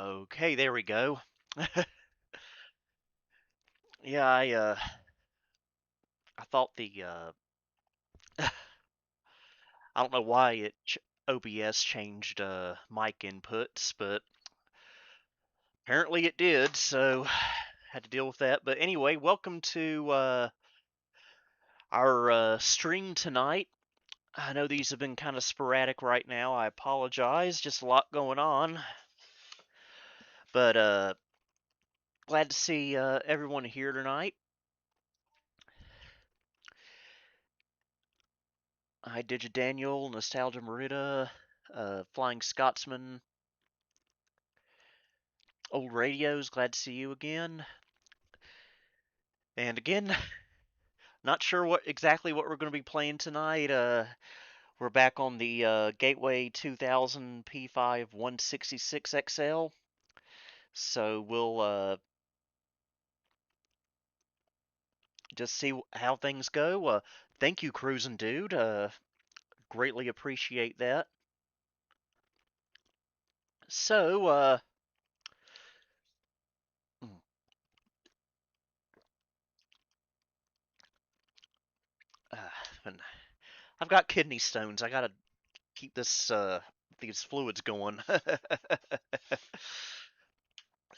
Okay, there we go. Yeah, I thought I don't know why OBS changed mic inputs, but apparently it did, so had to deal with that. But anyway, welcome to our stream tonight. I know these have been kind of sporadic right now. I apologize, just a lot going on. But glad to see everyone here tonight. Hi, Digidaniel, Nostalgia Merida, Flying Scotsman, Old Radios, glad to see you again. And again, not sure what we're going to be playing tonight. We're back on the Gateway 2000 P5 166 XL. So we'll just see how things go. Thank you, Cruisin' Dude. Greatly appreciate that. So, uh, I've got kidney stones. I gotta keep these fluids going.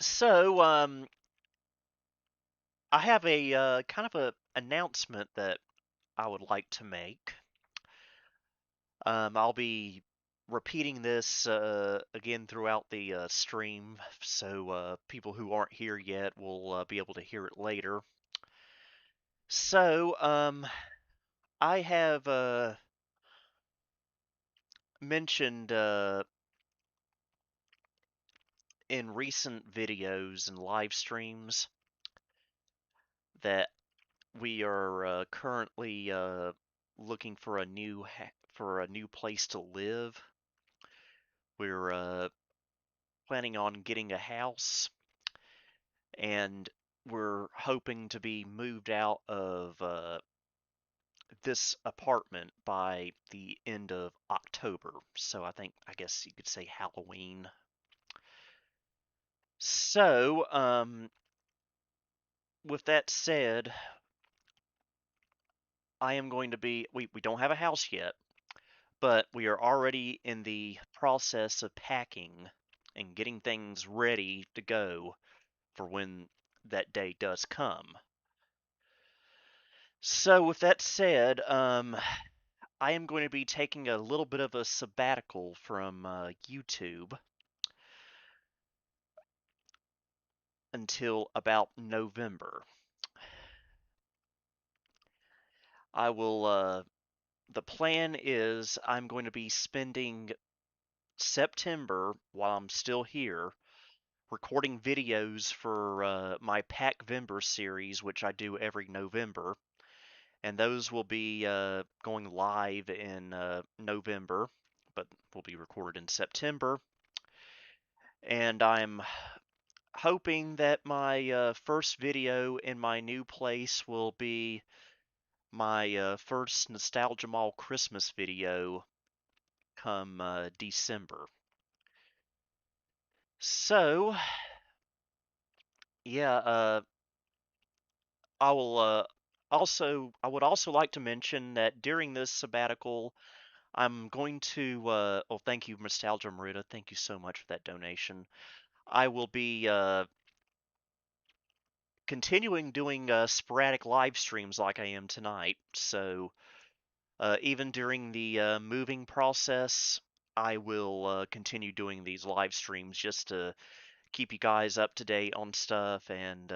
So, I have a kind of a announcement that I would like to make. I'll be repeating this again throughout the stream, so people who aren't here yet will be able to hear it later. So, I have mentioned in recent videos and live streams that we are currently looking for a new place to live. We're planning on getting a house, and we're hoping to be moved out of this apartment by the end of October. So I guess you could say Halloween. So, with that said, I am going to be. We don't have a house yet, but we are already in the process of packing and getting things ready to go for when that day does come. So, with that said, I am going to be taking a little bit of a sabbatical from YouTube until about November. I will, the plan is I'm going to be spending September while I'm still here recording videos for my Pack Vember series, which I do every November. And those will be going live in November, but will be recorded in September. And I'm hoping that my first video in my new place will be my first Nostalgia Mall Christmas video come December. So, yeah, I will I would also like to mention that during this sabbatical, I'm going to oh, thank you, Nostalgia Merida. Thank you so much for that donation. I will be continuing doing sporadic live streams like I am tonight. So, even during the moving process, I will continue doing these live streams just to keep you guys up to date on stuff and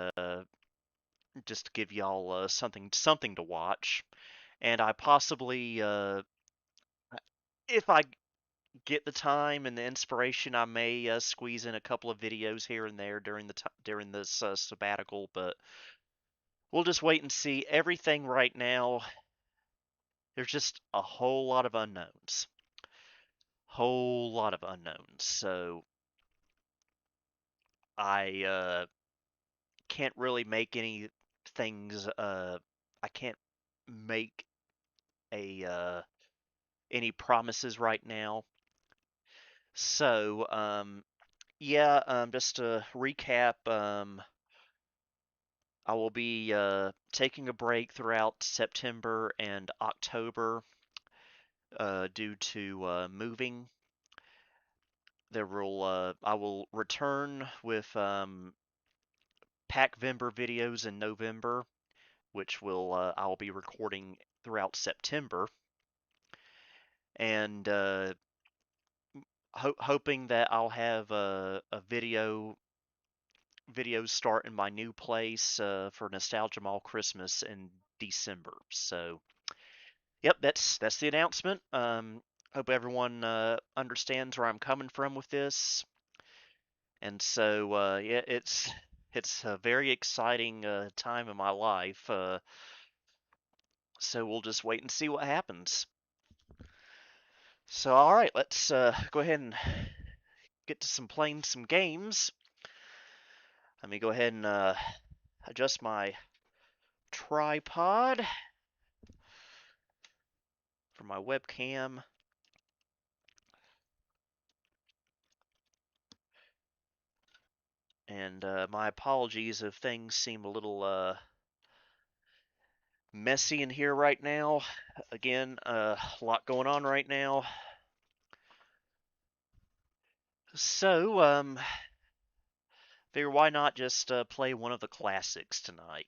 just to give y'all something to watch. And I possibly, if I get the time and the inspiration, I may squeeze in a couple of videos here and there during this sabbatical. But we'll just wait and see. Everything right now, there's just a whole lot of unknowns. Whole lot of unknowns. So I can't really make any things. I can't make a any promises right now. So Yeah, just to recap, I will be taking a break throughout September and October due to moving. I will return with Packvember videos in November, which I'll be recording throughout September, and hoping that I'll have a videos start in my new place for Nostalgia Mall Christmas in December. So, yep, that's the announcement. Hope everyone understands where I'm coming from with this, and so yeah, it's a very exciting time in my life. So we'll just wait and see what happens. So, all right, let's go ahead and get to playing some games. Let me go ahead and adjust my tripod for my webcam. And my apologies if things seem a little messy in here right now. Again, a lot going on right now. So, figure why not just play one of the classics tonight?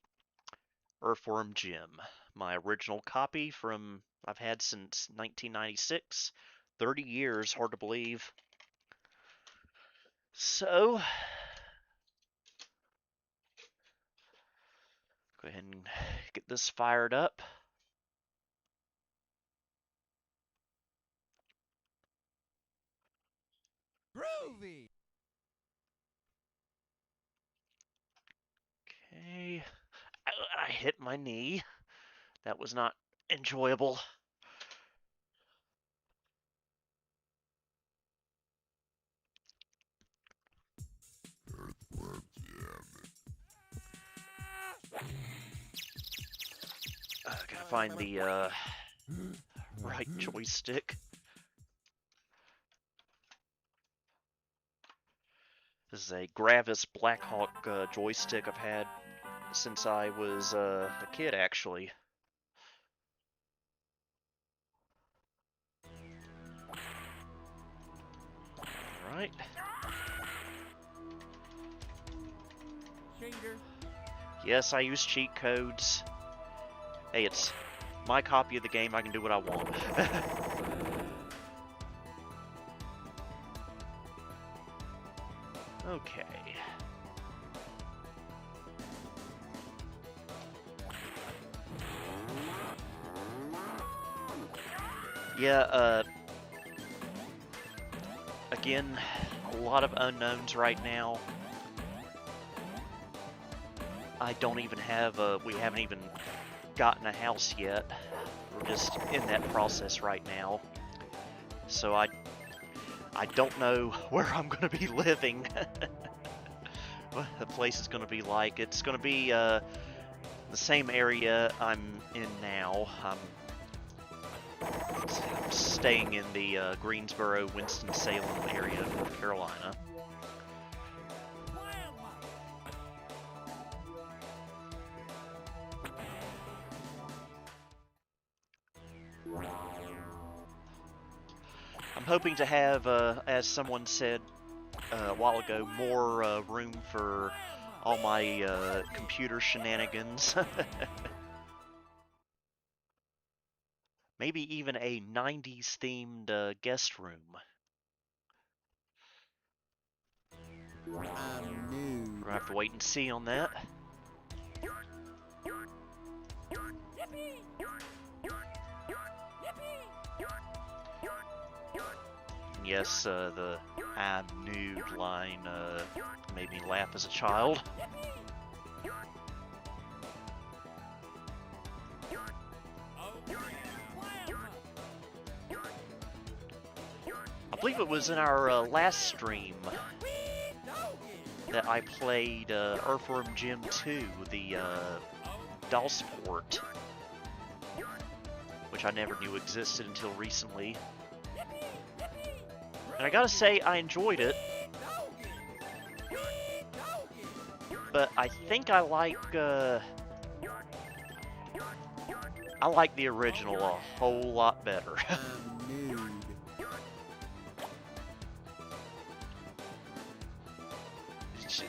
Earthworm Jim, my original copy from I've had since 1996. 30 years, hard to believe. So, go ahead and get this fired up. Groovy. Okay. I hit my knee. That was not enjoyable. Gotta find the right joystick. This is a Gravis Blackhawk joystick I've had since I was a kid, actually. Alright. Yes, I use cheat codes. Hey, it's my copy of the game. I can do what I want. Okay. Yeah, again, a lot of unknowns right now. I don't even have we haven't even gotten a house yet. We're just in that process right now. So I don't know where I'm going to be living. What the place is going to be like. It's going to be the same area I'm in now. I'm staying in the Greensboro, Winston-Salem area of North Carolina. I'm hoping to have, as someone said a while ago, more room for all my computer shenanigans. Maybe even a 90s themed guest room. We're gonna have to wait and see on that. Yes, the "I'm nude" line made me laugh as a child. I believe it was in our last stream that I played Earthworm Jim 2, the DOS port, which I never knew existed until recently. And I gotta say, I enjoyed it. but I think I like the original a whole lot better.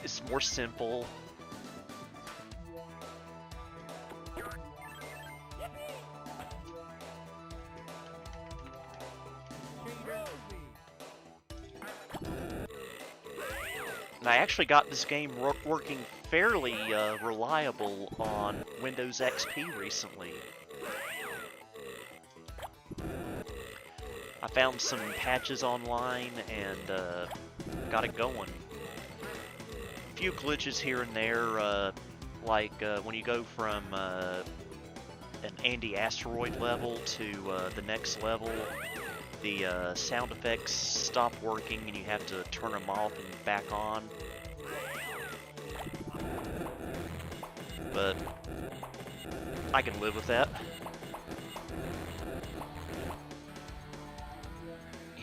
It's more simple. And I actually got this game working fairly reliable on Windows XP recently. I found some patches online and got it going. A few glitches here and there, like when you go from an Andy Asteroid level to the next level, the sound effects stop working and you have to turn them off and back on. But I can live with that.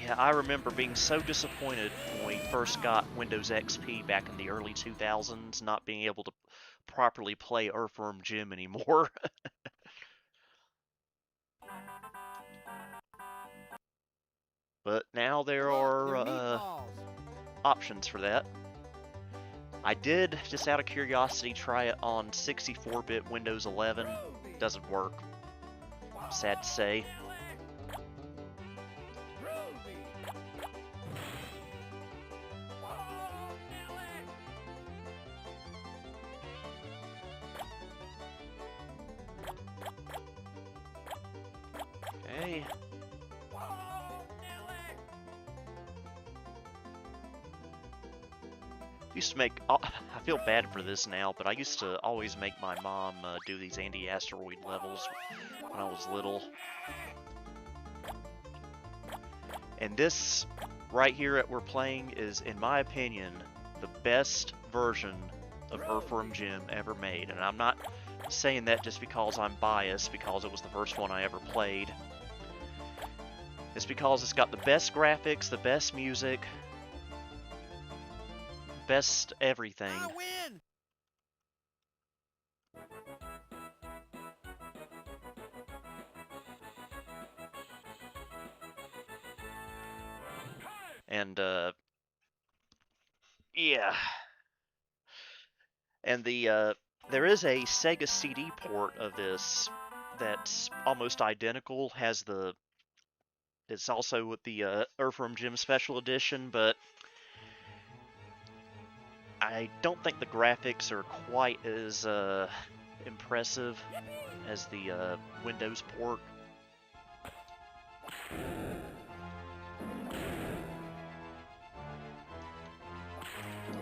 Yeah, I remember being so disappointed when we first got Windows XP back in the early 2000s, not being able to properly play Earthworm Jim anymore. But now there are options for that. I did, just out of curiosity, try it on 64-bit Windows 11. Doesn't work. Sad to say. Okay. Used to make, I feel bad for this now, but I used to always make my mom do these Andy Asteroid levels when I was little. And this right here that we're playing is, in my opinion, the best version of Earthworm Jim ever made. And I'm not saying that just because I'm biased, because it was the first one I ever played. It's because it's got the best graphics, the best music, best everything. I win! And yeah. And there is a Sega CD port of this that's almost identical. It's also with the Earthworm Jim Special Edition, but I don't think the graphics are quite as impressive as the Windows port.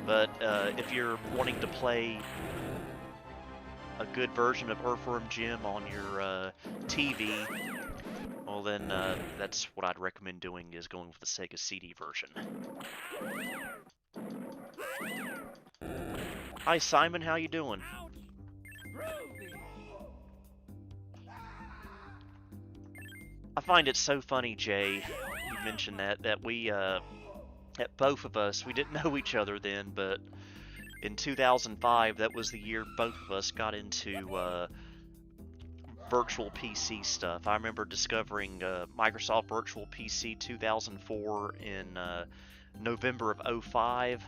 But if you're wanting to play a good version of Earthworm Jim on your TV, well then that's what I'd recommend doing, is going with the Sega CD version. Hi Simon, how you doing? I find it so funny, Jay, you mentioned that we, that both of us, we didn't know each other then, but in 2005, that was the year both of us got into virtual PC stuff. I remember discovering Microsoft Virtual PC 2004 in November of 2005.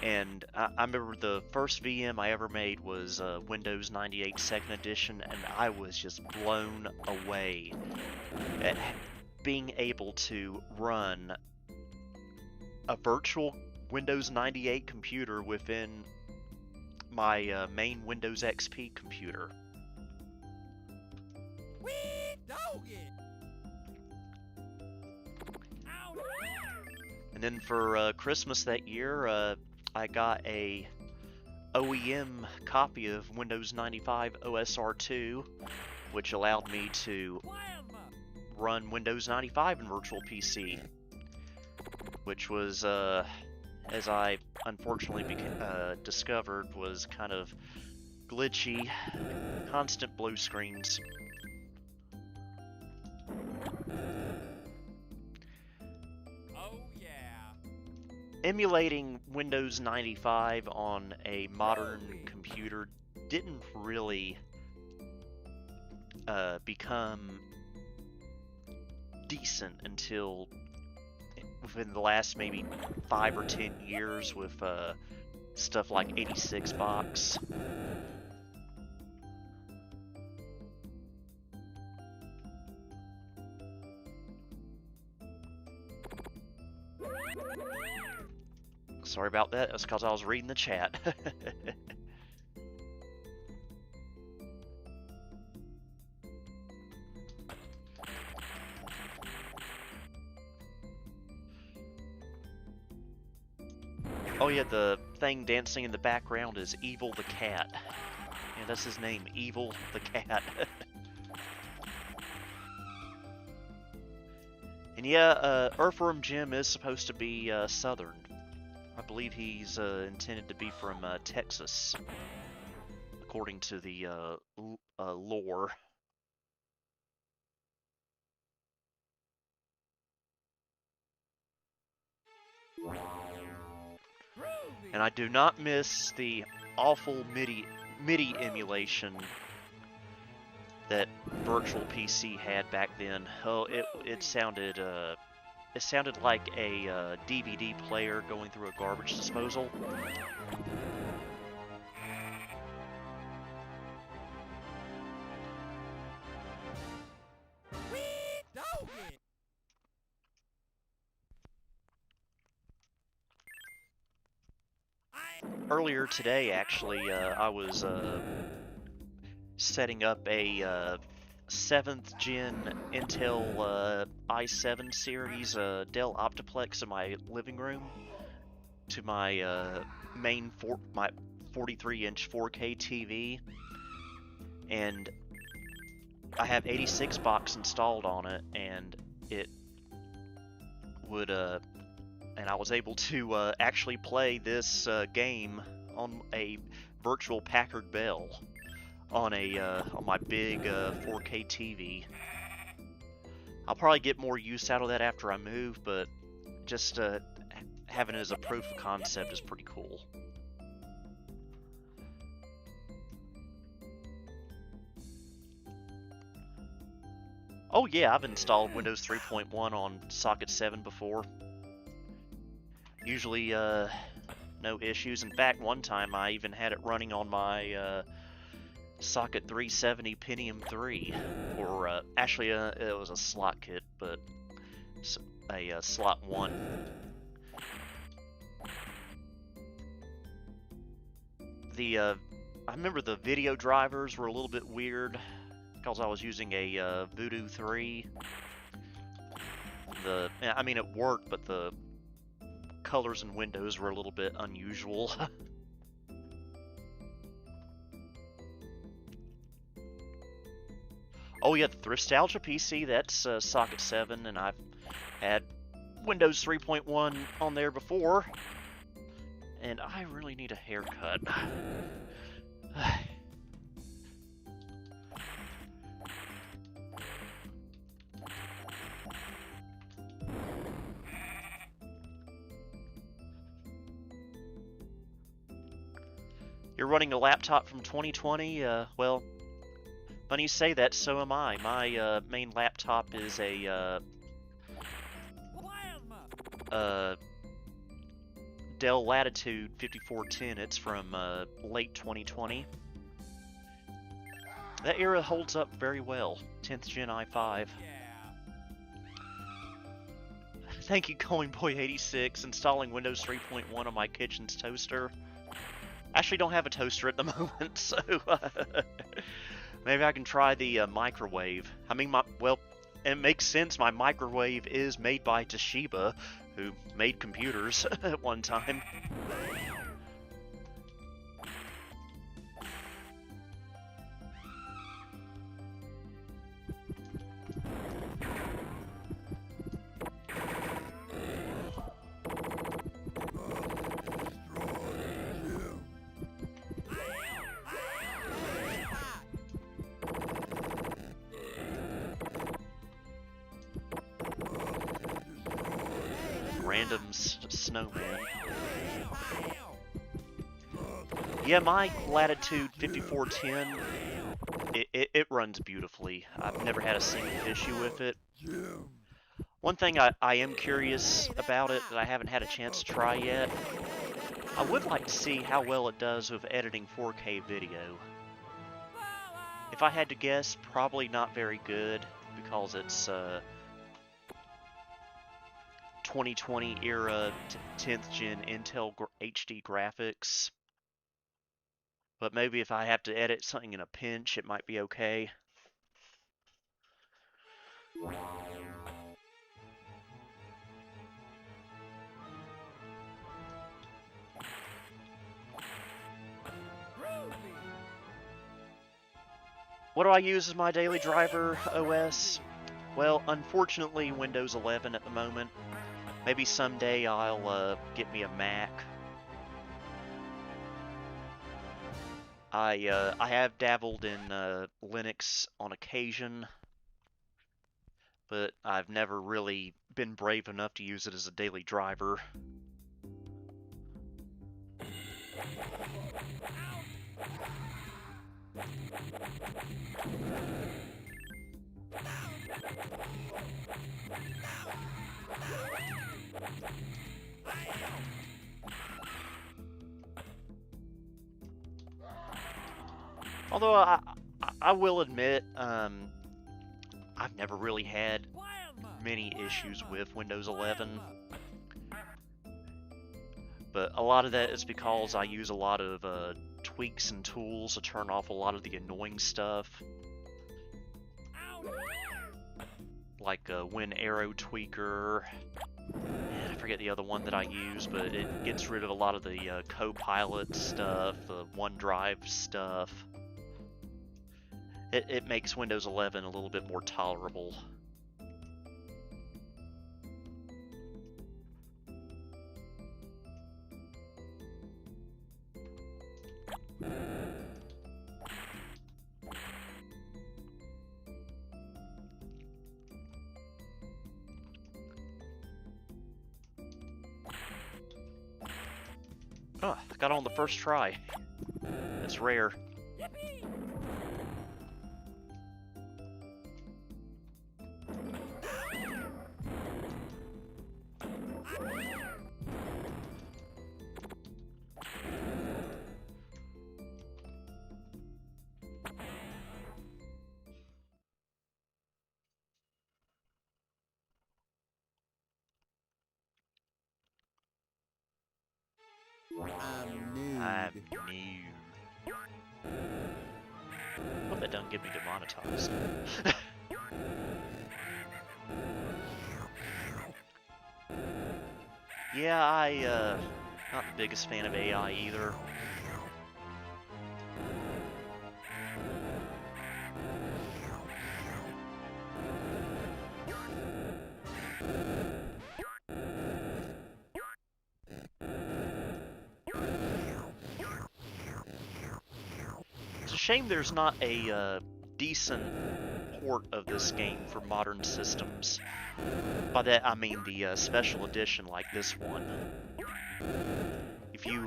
And I remember the first VM I ever made was Windows 98 2nd Edition, and I was just blown away at being able to run a virtual Windows 98 computer within my main Windows XP computer. And then for Christmas that year, I got a OEM copy of Windows 95 OSR2, which allowed me to run Windows 95 in Virtual PC, which was, as I unfortunately discovered, was kind of glitchy, constant blue screens. emulating Windows 95 on a modern computer didn't really become decent until within the last maybe 5 or 10 years with stuff like 86 Box. Sorry about that, that's because I was reading the chat. Oh yeah, the thing dancing in the background is Evil the Cat. Yeah, that's his name, Evil the Cat. And yeah, Earthworm Jim is supposed to be Southern. I believe he's intended to be from Texas, according to the lore. And I do not miss the awful MIDI emulation that Virtual PC had back then. Oh, it sounded like a DVD player going through a garbage disposal. Earlier today, actually, I was setting up a 7th gen Intel i7 series Dell Optiplex in my living room to my main 43-inch 4K TV, and I have 86 Box installed on it, and it would and I was able to actually play this game on a virtual Packard Bell on my big 4K TV. I'll probably get more use out of that after I move, but just having it as a proof of concept is pretty cool. Oh yeah, I've installed Windows 3.1 on Socket 7 before. Usually no issues. In fact, one time I even had it running on my Socket 370 Pentium 3, or actually it was a slot kit, but a slot 1. I remember the video drivers were a little bit weird because I was using a Voodoo 3. I mean, it worked, but the colors and windows were a little bit unusual. Oh yeah, the Thriftstalgia PC, that's Socket 7, and I've had Windows 3.1 on there before, and I really need a haircut. You're running a laptop from 2020? Well, funny you say that, so am I. My main laptop is a Dell Latitude 5410. It's from late 2020. That era holds up very well. 10th Gen i5. Thank you, Going Boy 86. Installing Windows 3.1 on my kitchen's toaster. I actually don't have a toaster at the moment, so maybe I can try the microwave. I mean, well, it makes sense. My microwave is made by Toshiba, who made computers at one time. snowman. Yeah, my Latitude 5410, it runs beautifully. I've never had a single issue with it. One thing I am curious about it that I haven't had a chance to try yet, I would like to see how well it does with editing 4K video. If I had to guess, probably not very good, because it's 2020 era 10th gen Intel HD graphics. But maybe if I have to edit something in a pinch, it might be okay. What do I use as my daily driver OS? Well, unfortunately, Windows 11 at the moment. Maybe someday I'll get me a Mac. I have dabbled in Linux on occasion, but I've never really been brave enough to use it as a daily driver. Although I will admit, I've never really had many issues with Windows 11. But a lot of that is because I use a lot of tweaks and tools to turn off a lot of the annoying stuff. Like WinArrowTweaker, and I forget the other one that I use, but it gets rid of a lot of the Copilot stuff, the OneDrive stuff. It makes Windows 11 a little bit more tolerable. Oh, I got on the first try. It's rare. I'm new. Hope that doesn't get me demonetized. Yeah, not the biggest fan of AI either. It's a shame there's not a decent port of this game for modern systems. By that I mean the special edition like this one. If you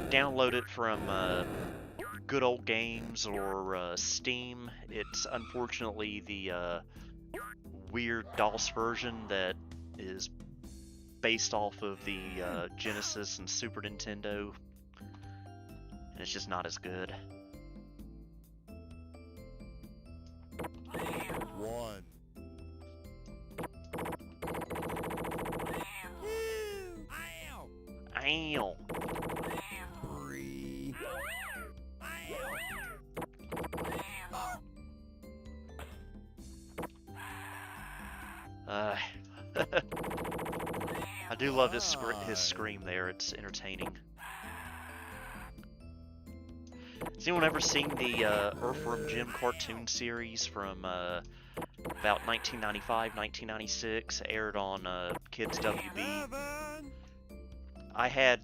download it from Good Old Games or Steam, it's unfortunately the weird DOS version that is based off of the Genesis and Super Nintendo, and it's just not as good. One. Ow! Three. I do love his scream there. It's entertaining. Has anyone ever seen the Earthworm Jim cartoon series from about 1995, 1996, aired on Kids WB? I had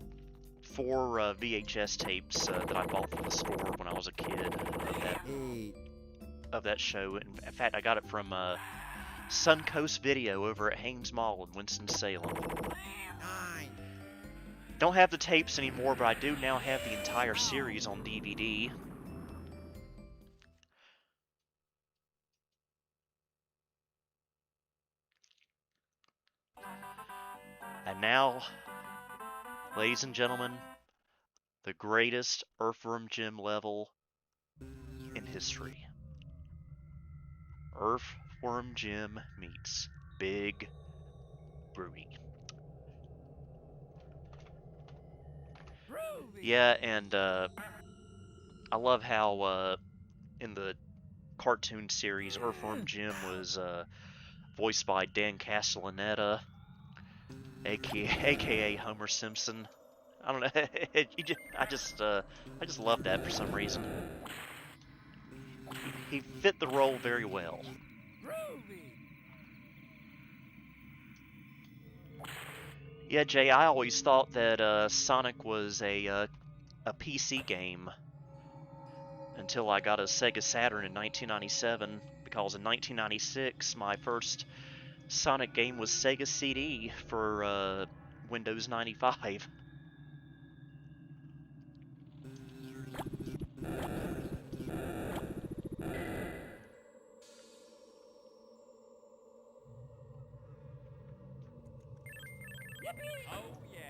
4 VHS tapes that I bought from the store when I was a kid of that show. In fact, I got it from Suncoast Video over at Hames Mall in Winston-Salem. 9. Don't have the tapes anymore, but I do now have the entire series on DVD. And now, ladies and gentlemen, the greatest Earthworm Jim level in history. Earthworm Jim meets Big Broody. Yeah, and I love how in the cartoon series, Earthworm Jim was voiced by Dan Castellaneta, aka Homer Simpson. I don't know. I just love that for some reason. He fit the role very well. Yeah, Jay, I always thought that Sonic was a PC game until I got a Sega Saturn in 1997, because in 1996 my first Sonic game was Sega CD for Windows 95.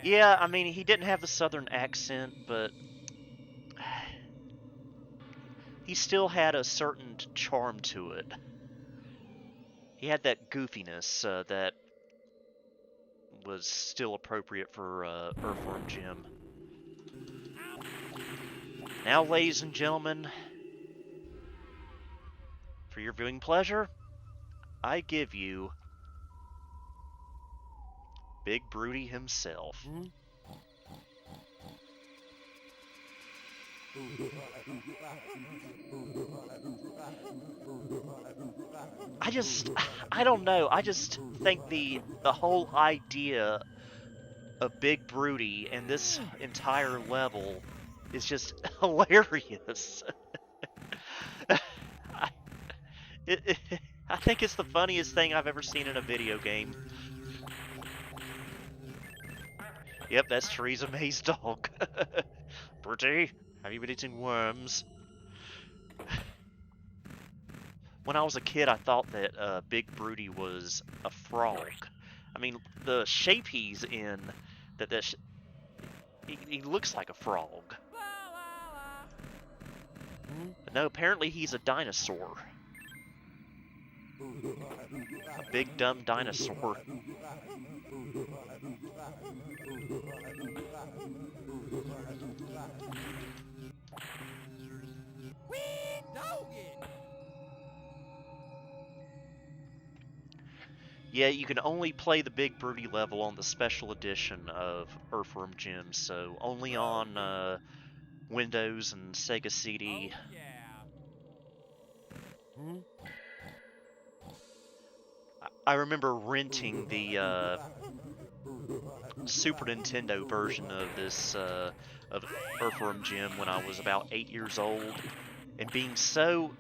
Yeah, I mean, he didn't have the southern accent, but he still had a certain charm to it. He had that goofiness that was still appropriate for Earthworm Jim. Now, ladies and gentlemen, for your viewing pleasure, I give you Big Broody himself. I don't know. I just think the whole idea of Big Broody and this entire level is just hilarious. I, I think it's the funniest thing I've ever seen in a video game. Yep, that's Theresa May's dog. Bertie, have you been eating worms? When I was a kid, I thought that Big Broody was a frog. I mean, the shape he's in, he looks like a frog. But no, apparently he's a dinosaur. A big dumb dinosaur. Yeah, you can only play the Big Broody level on the special edition of Earthworm Jim, so only on Windows and Sega CD. I remember renting the Super Nintendo version of this of Earthworm Jim when I was about 8 years old, and being so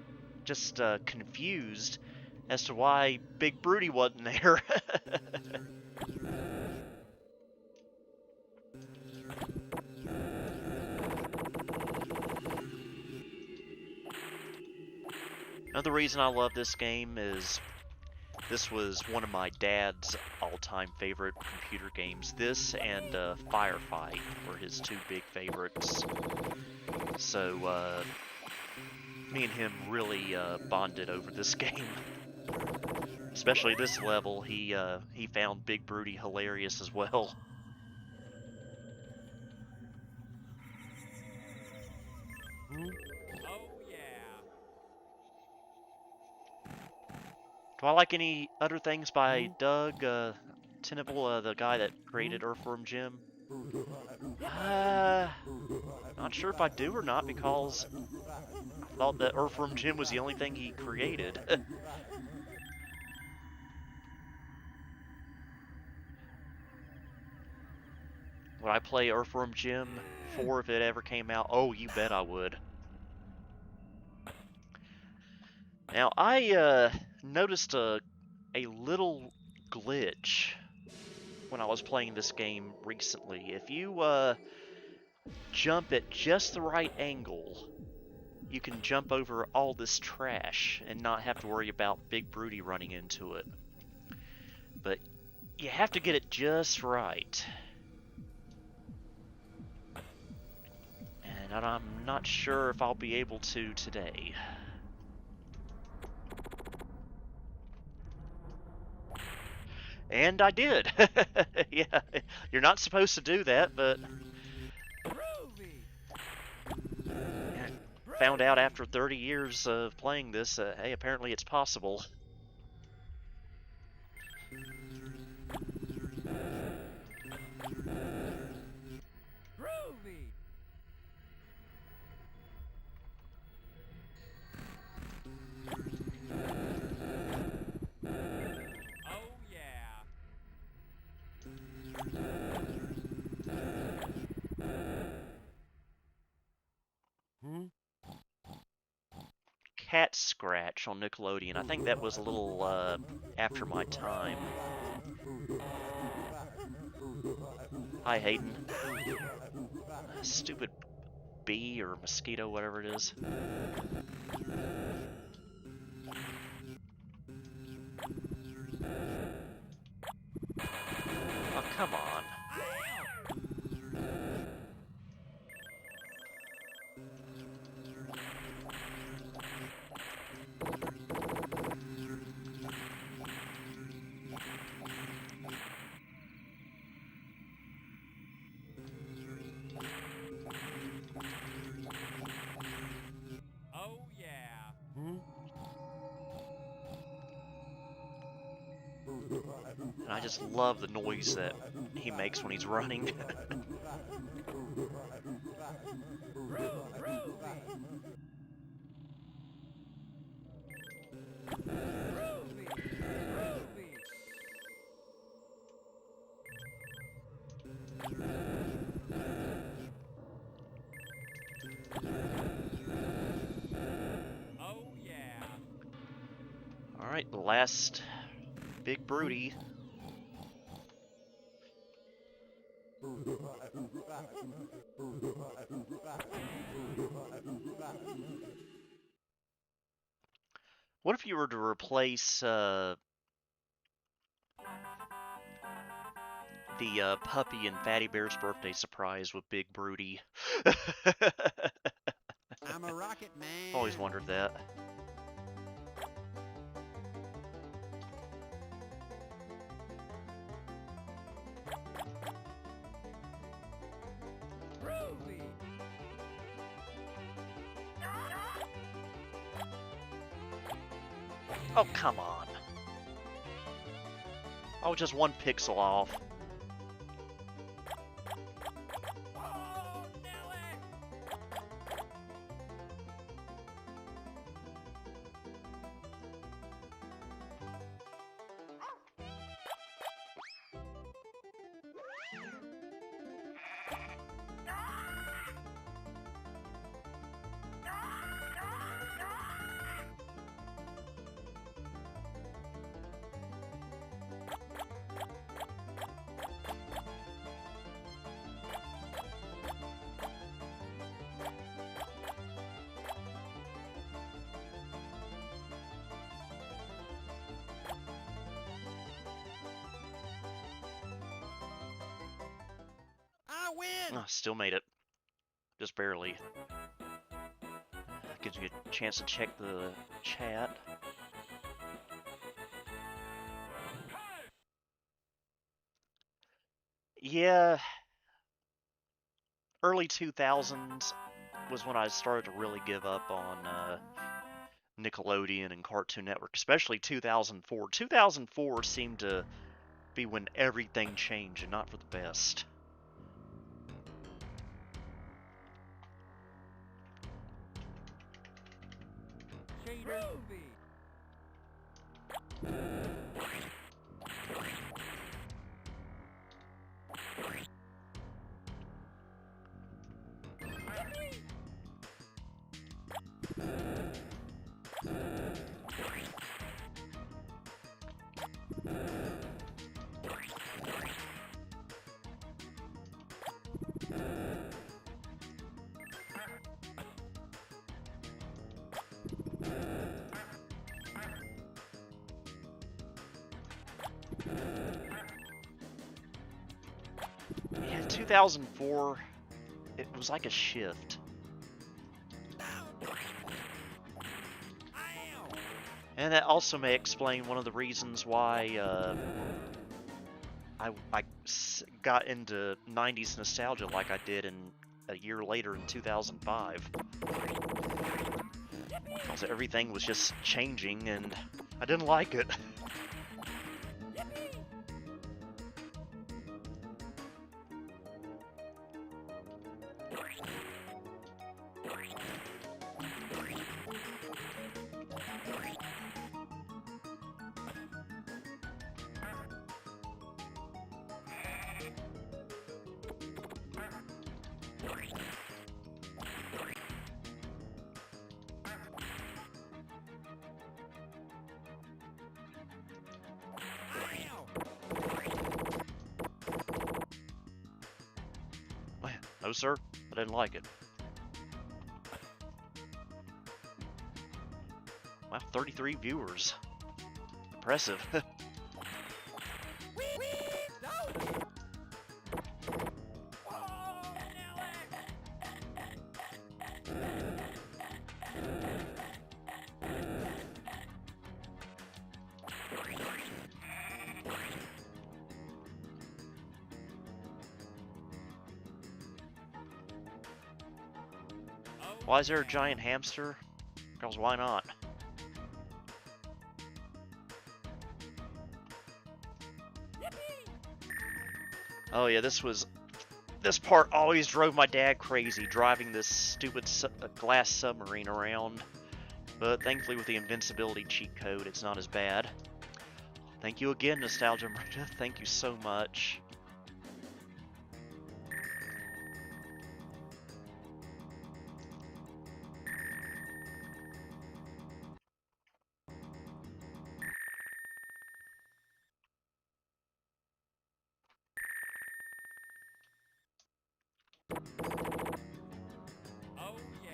just confused as to why Big Broody wasn't there. Another reason I love this game is this was one of my dad's all-time favorite computer games. This and Firefight were his two big favorites. So me and him really bonded over this game. Especially this level, he found Big Broody hilarious as well. Do I like any other things by Doug Tenable, the guy that created Earthworm Jim? Not sure if I do or not, because I thought that Earthworm Jim was the only thing he created. Would I play Earthworm Jim 4 if it ever came out? Oh, you bet I would. Now, I noticed a little glitch when I was playing this game recently. If you jump at just the right angle, you can jump over all this trash and not have to worry about Big Broody running into it. But you have to get it just right. And I'm not sure if I'll be able to today. And I did. Yeah, you're not supposed to do that, but found out after 30 years of playing this, hey, apparently it's possible. Cat Scratch on Nickelodeon. I think that was a little after my time. Hi, Hayden. Stupid bee or mosquito, whatever it is. Oh, come on. And I just love the noise that he makes when he's running. Alright, the last Big Broody. What if you were to replace the puppy and Fatty Bear's birthday surprise with Big Broody? I'm a rocket man. Always wondered that. Oh, come on. Oh, just one pixel off. Oh, still made it. Just barely. Gives you a chance to check the chat. Yeah. Early 2000s was when I started to really give up on Nickelodeon and Cartoon Network, especially 2004. 2004 seemed to be when everything changed, and not for the best. 2004, it was like a shift. And that also may explain one of the reasons why I got into 90s nostalgia like I did a year later in 2005. Because everything was just changing and I didn't like it. No, sir, I didn't like it. Wow, 33 viewers. Impressive. Why is there a giant hamster? Because why not? Oh yeah, this part always drove my dad crazy, driving this stupid glass submarine around. But thankfully with the invincibility cheat code, it's not as bad. Thank you again, Nostalgia Marita. Thank you so much. Oh yeah.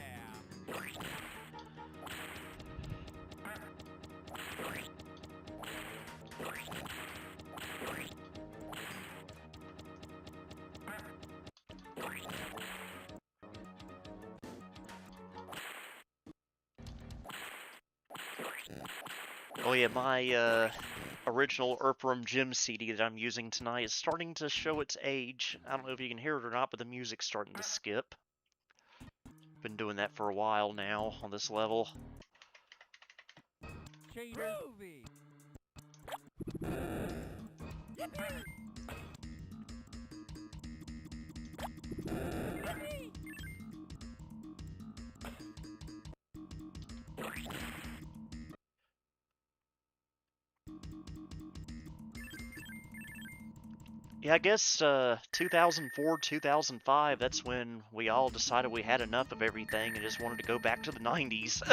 Oh yeah, my original Erprum Gym CD that I'm using tonight is starting to show its age. I don't know if you can hear it or not, but the music's starting to skip. Been doing that for a while now on this level. Groovy. Yeah, I guess 2004, 2005, that's when we all decided we had enough of everything and just wanted to go back to the 90s.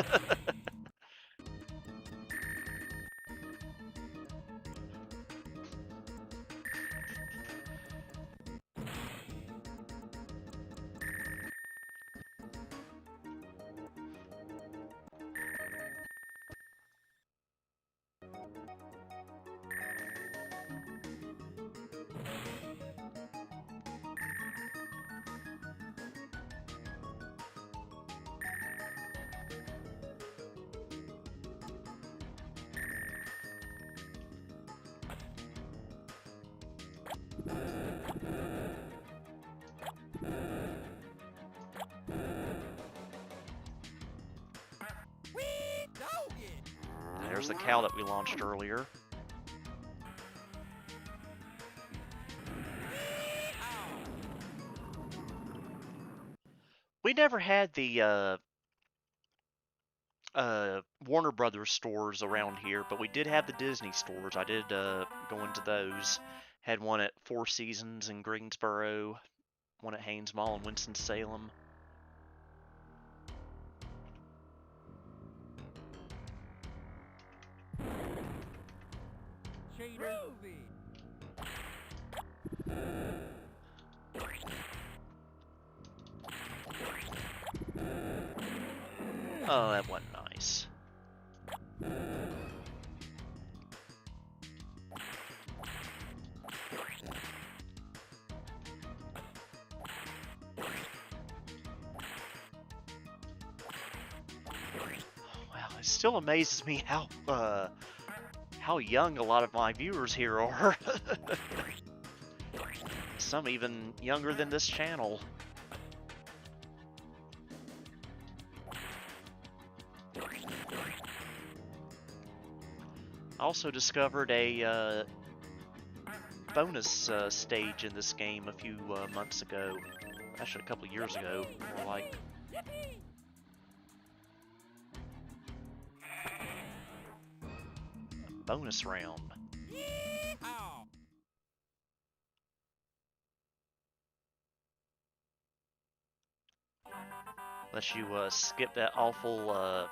There's the cow that we launched earlier. We never had the Warner Brothers stores around here, but we did have the Disney stores. I did go into those. Had one at Four Seasons in Greensboro, one at Haynes Mall in Winston-Salem. Groovy. Oh, that wasn't nice. still amazes me how young a lot of my viewers here are. Some even younger than this channel. I also discovered a bonus stage in this game a few months ago. Actually, a couple of years ago, more like. Bonus round. Yeehaw! Unless you skip that awful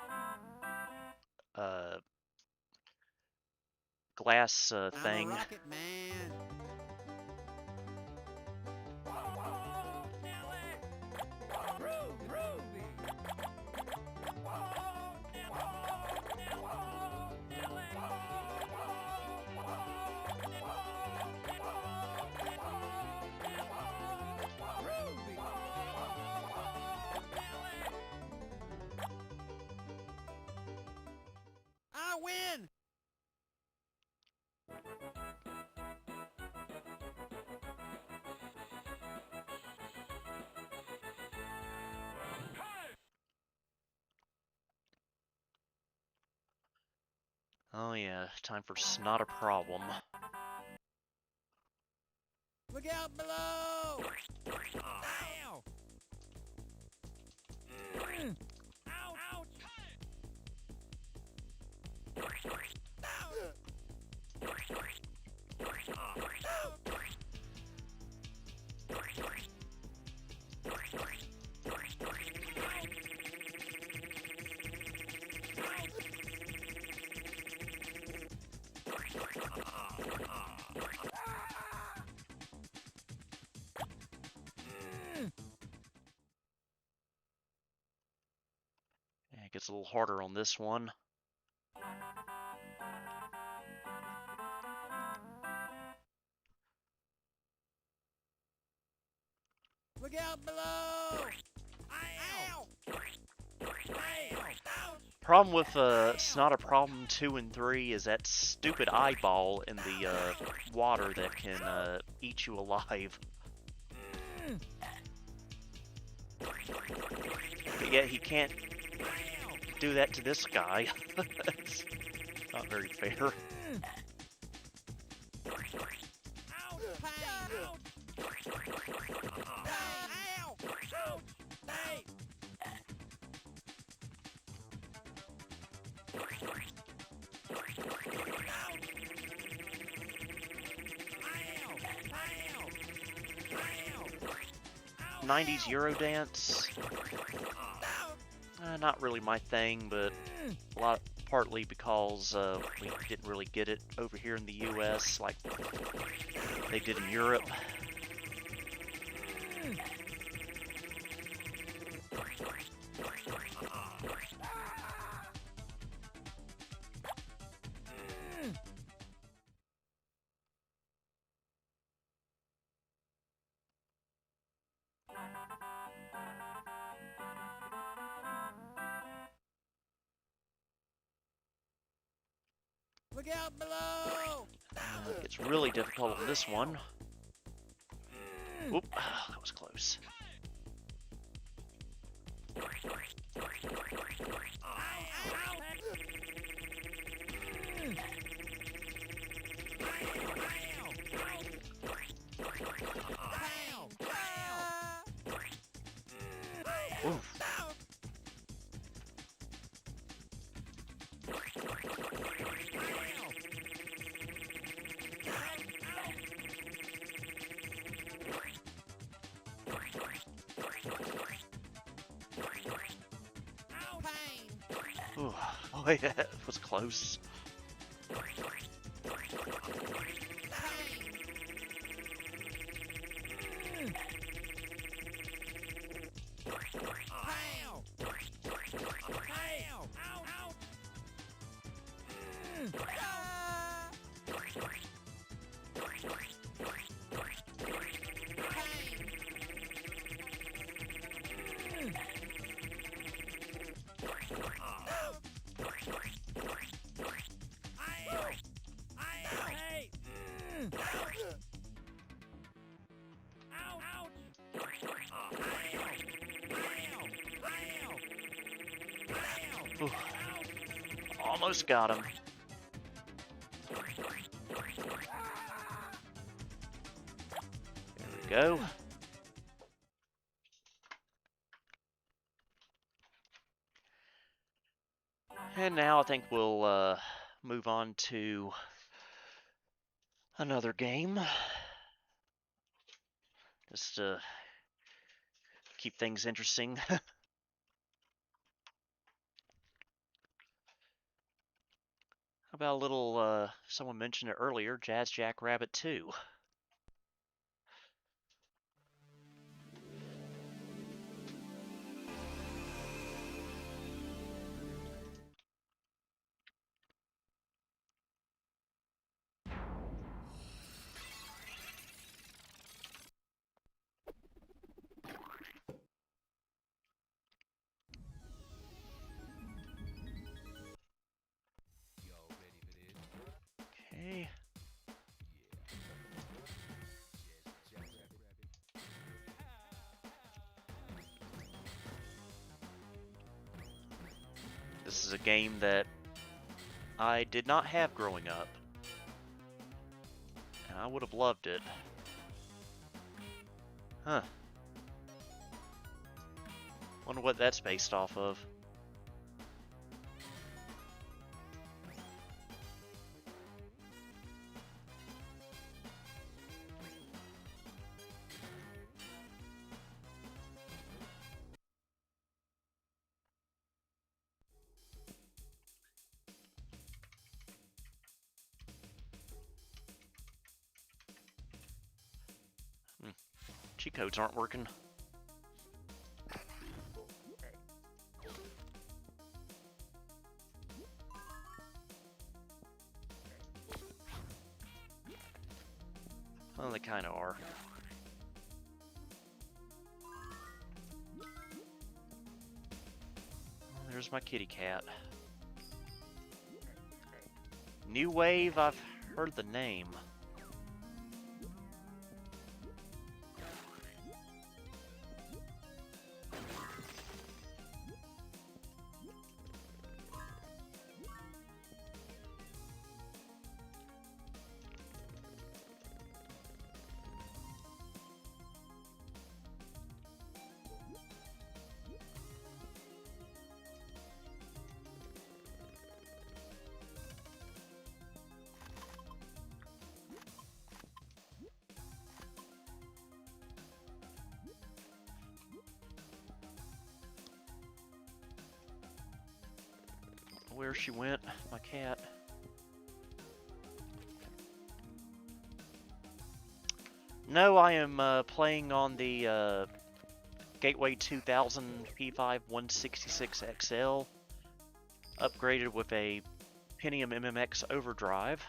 glass thing. I'm a rocket man. Ruby. I win. Oh yeah, time for Snot a Problem. Look out below! Ow! Ouch! Yeah, it gets a little harder on this one. Look out below! Ow! Problem with Snot a Problem 2 and 3 is that stupid eyeball in the water that can eat you alive. But yet he can't do that to this guy. It's not very fair. '90s Eurodance, not really my thing, but partly because we didn't really get it over here in the U.S. like they did in Europe. Look out below! It gets really difficult on this one. Oop, that was close. Oof. Ooh. Oh yeah, it was close. Ooh. Almost got him. There we go. And now I think we'll move on to another game. Just to keep things interesting. How about a little, someone mentioned it earlier, Jazz Jackrabbit 2. Okay. This is a game that I did not have growing up, and I would have loved it. Huh. Wonder what that's based off of. Cheat codes aren't working. Well, they kind of are. There's my kitty cat. New Wave, I've heard the name. Where she went, my cat. No, I am playing on the Gateway 2000 P5 166XL, upgraded with a Pentium MMX overdrive.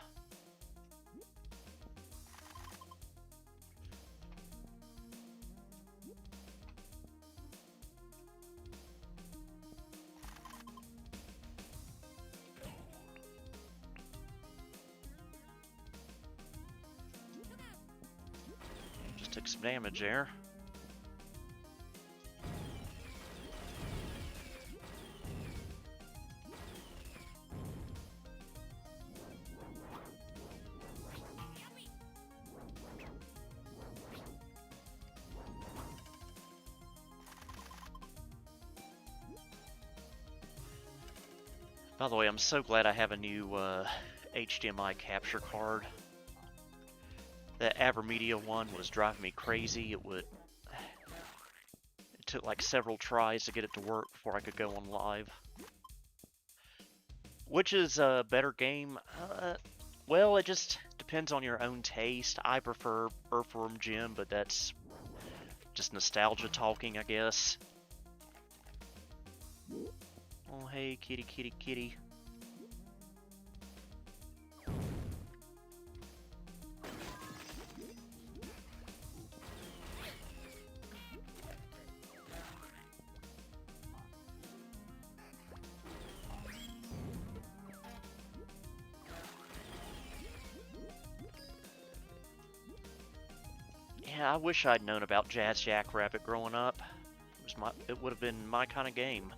Just took some damage there. By the way, I'm so glad I have a new HDMI capture card. That AverMedia one was driving me crazy. It took like several tries to get it to work before I could go on live. Which is a better game? Well, it just depends on your own taste. I prefer Earthworm Jim, but that's just nostalgia talking, I guess. Oh, hey, kitty, kitty, kitty. Yeah, I wish I'd known about Jazz Jackrabbit growing up. It would have been my kind of game.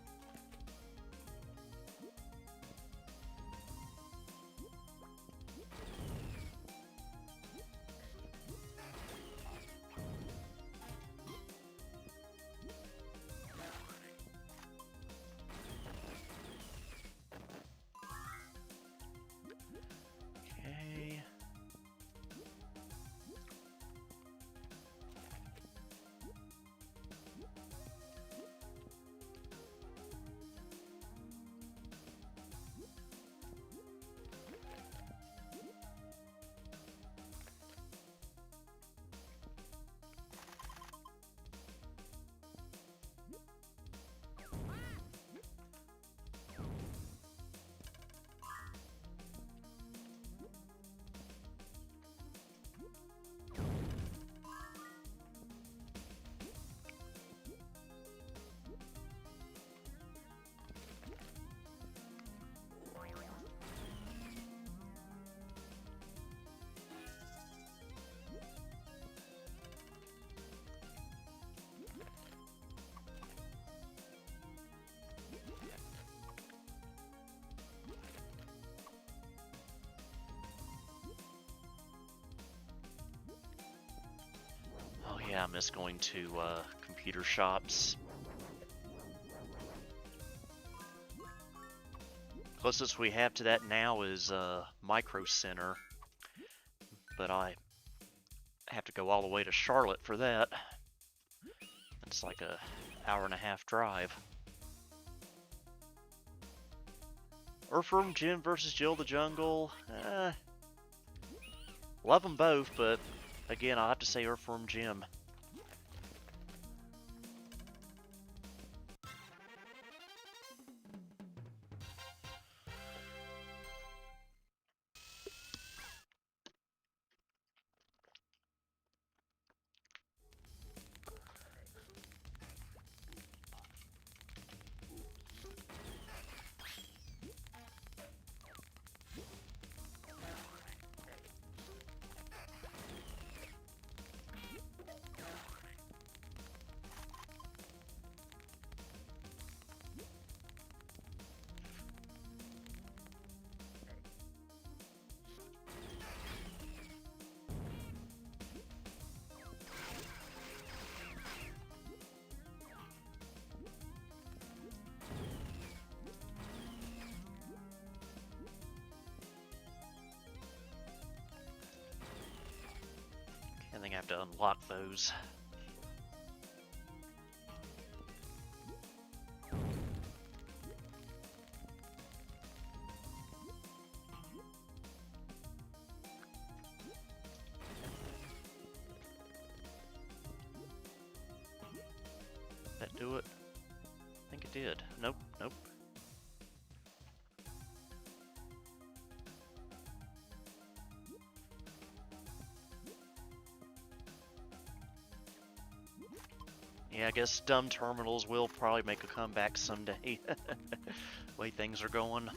Yeah, I miss going to computer shops. Closest we have to that now is Micro Center, but I have to go all the way to Charlotte for that. It's like a hour-and-a-half drive. Earthworm Jim versus Jill the Jungle. Love them both, but again, I'll have to say Earthworm Jim. I think I have to unlock those. That do it? I think it did. Nope, nope. Yeah, I guess dumb terminals will probably make a comeback someday. Way things are going.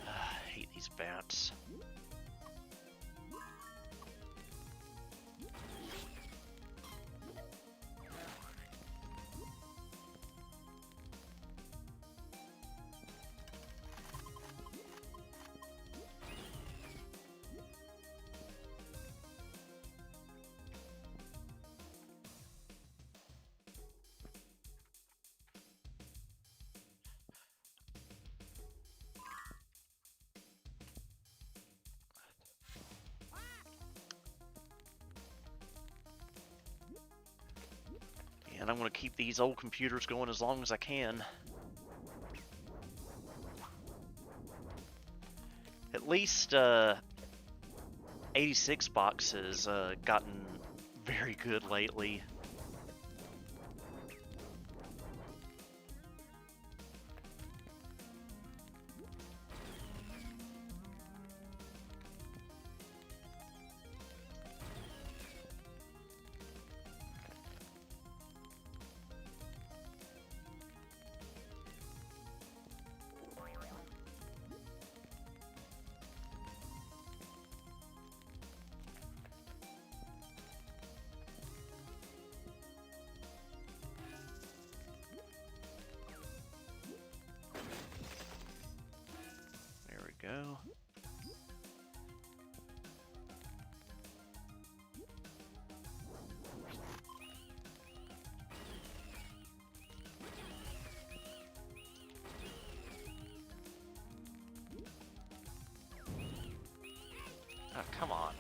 I hate these bats. And I'm going to keep these old computers going as long as I can. At least 86 box has gotten very good lately. There we go. Oh, come on.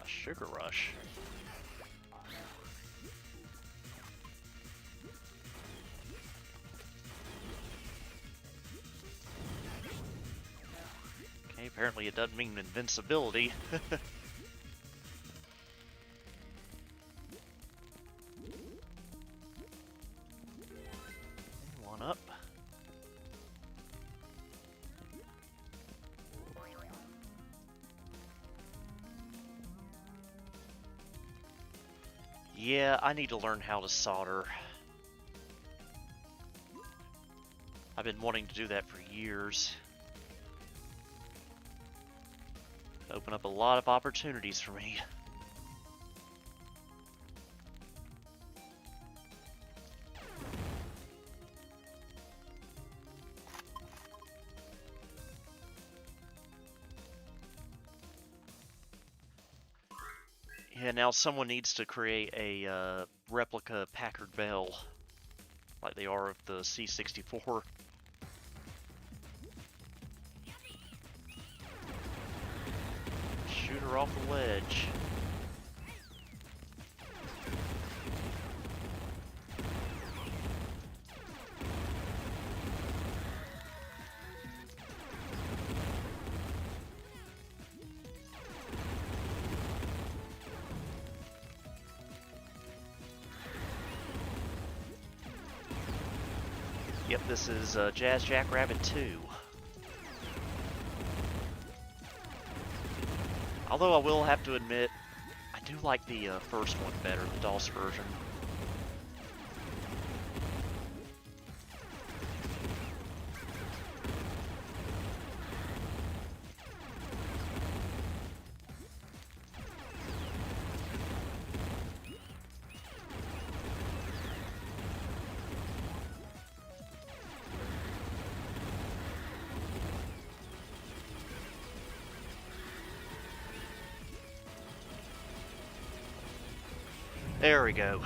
A sugar rush. apparently it doesn't mean invincibility. One up. Yeah, I need to learn how to solder. I've been wanting to do that for years. Open up a lot of opportunities for me. Yeah, now someone needs to create a replica Packard Bell, like they are of the C64. Shoot her off the ledge. Yep, this is Jazz Jackrabbit 2. Although I will have to admit, I do like the first one better, the DOS version. There we go.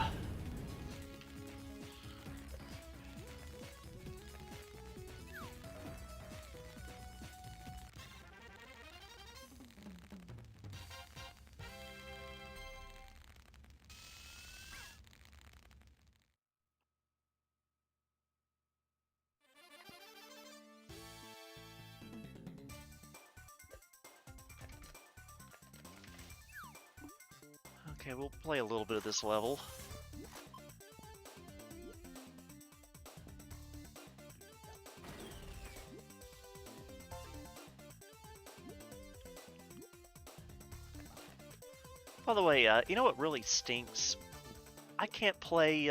Okay, we'll play a little bit of this level. By the way, you know what really stinks? I can't play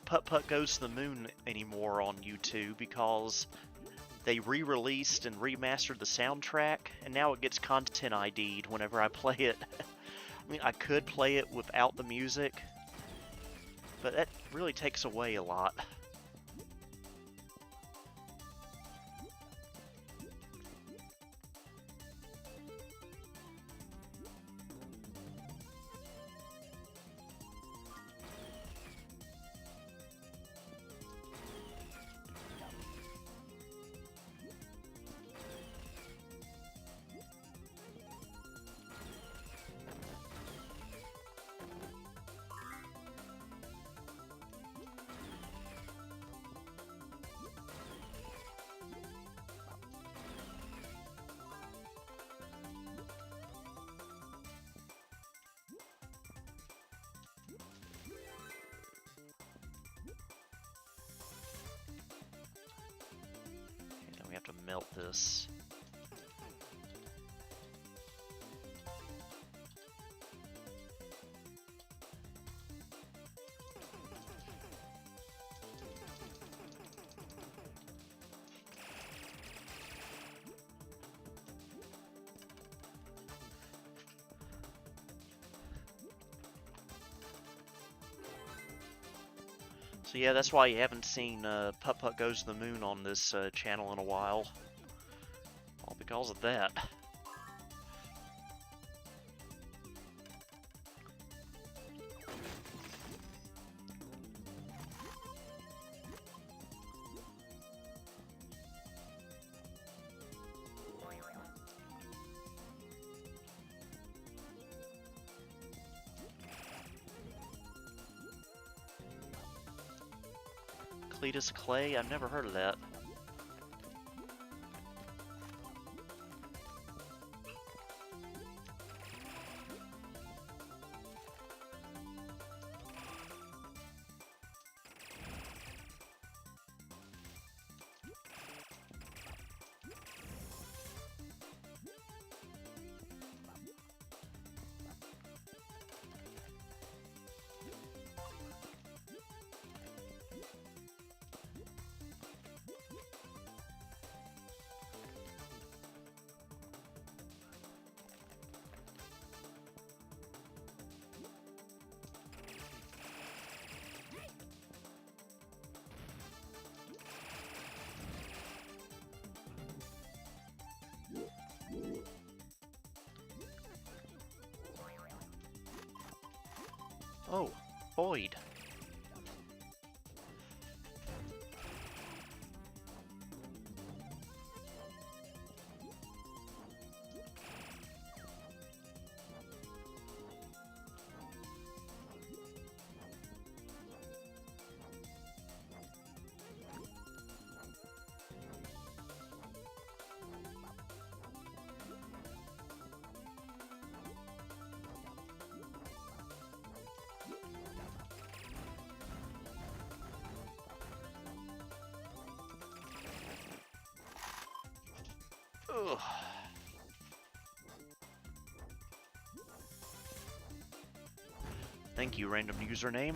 Putt Putt Goes to the Moon anymore on YouTube because they re-released and remastered the soundtrack, and now it gets content ID'd whenever I play it. I mean, I could play it without the music, but that really takes away a lot. We have to melt this. So yeah, that's why you haven't seen Putt Putt Goes to the Moon on this channel in a while. All because of that. Cletus Clay? I've never heard of that. toyed. Ugh. Thank you, random username.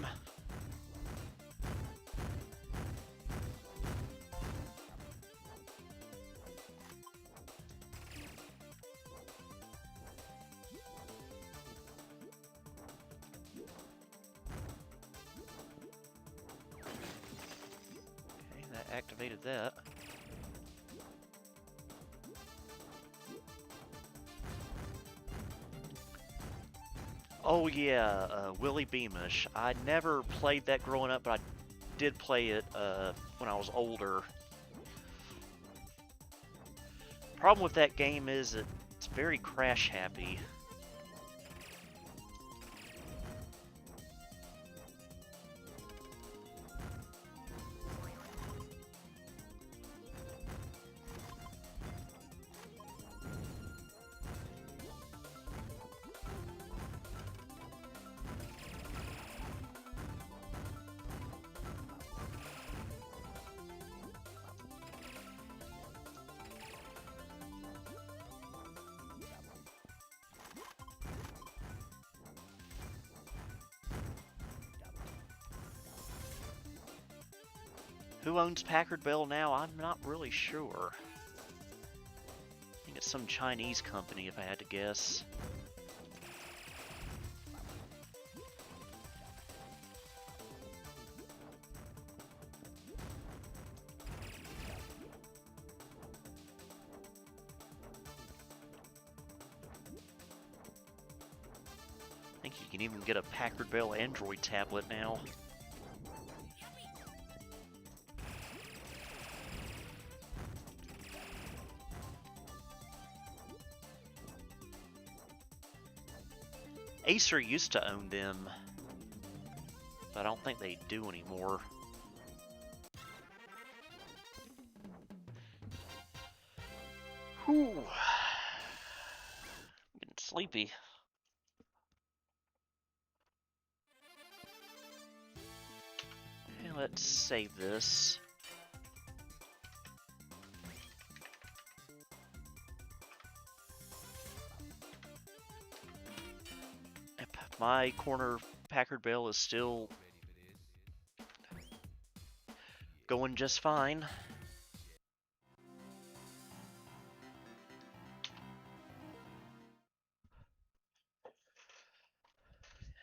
Okay, that activated that. Oh yeah, Willie Beamish. I never played that growing up, but I did play it when I was older. Problem with that game is it's very crash happy. Who owns Packard Bell now? I'm not really sure. I think it's some Chinese company, if I had to guess. I think you can even get a Packard Bell Android tablet now. Acer used to own them, but I don't think they do anymore. Whew. I'm getting sleepy. Okay, let's save this. My corner Packard Bell is still going just fine.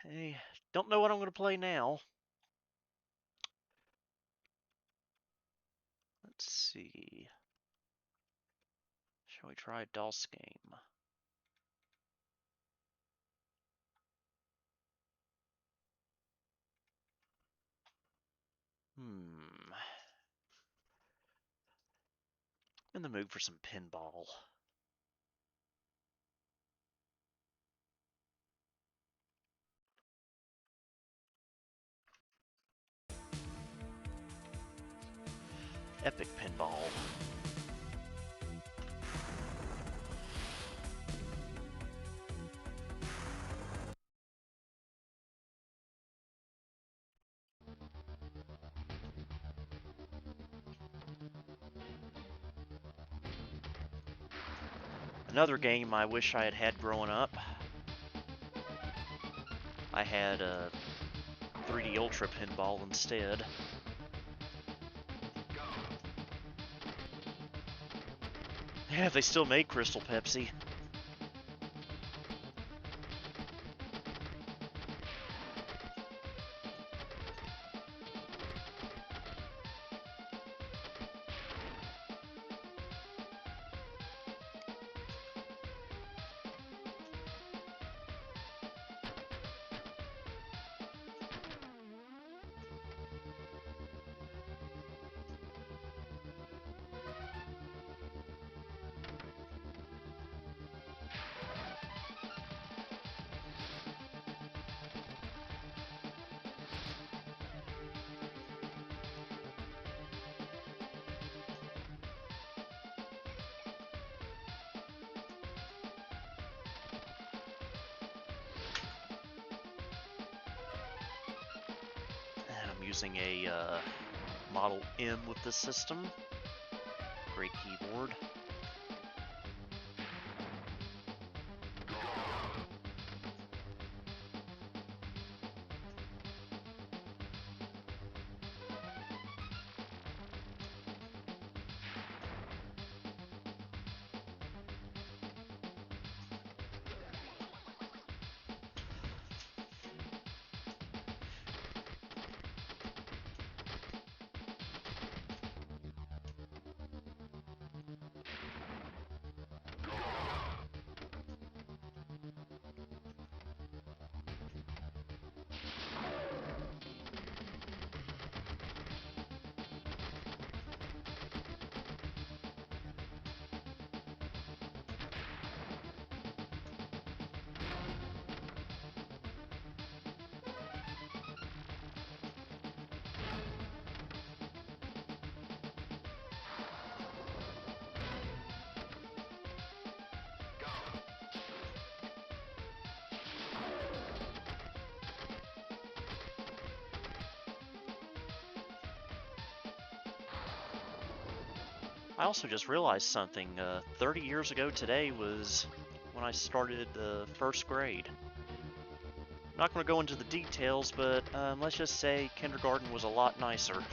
Hey, don't know what I'm going to play now. Let's see. Shall we try DOS game? In the mood for some pinball. Epic pinball. Another game I wish I had had growing up. I had a 3D Ultra pinball instead. Yeah, they still made Crystal Pepsi. using a Model M with this system. Great keyboard. I also just realized something. 30 years ago today was when I started first grade. I'm not going to go into the details, but let's just say kindergarten was a lot nicer.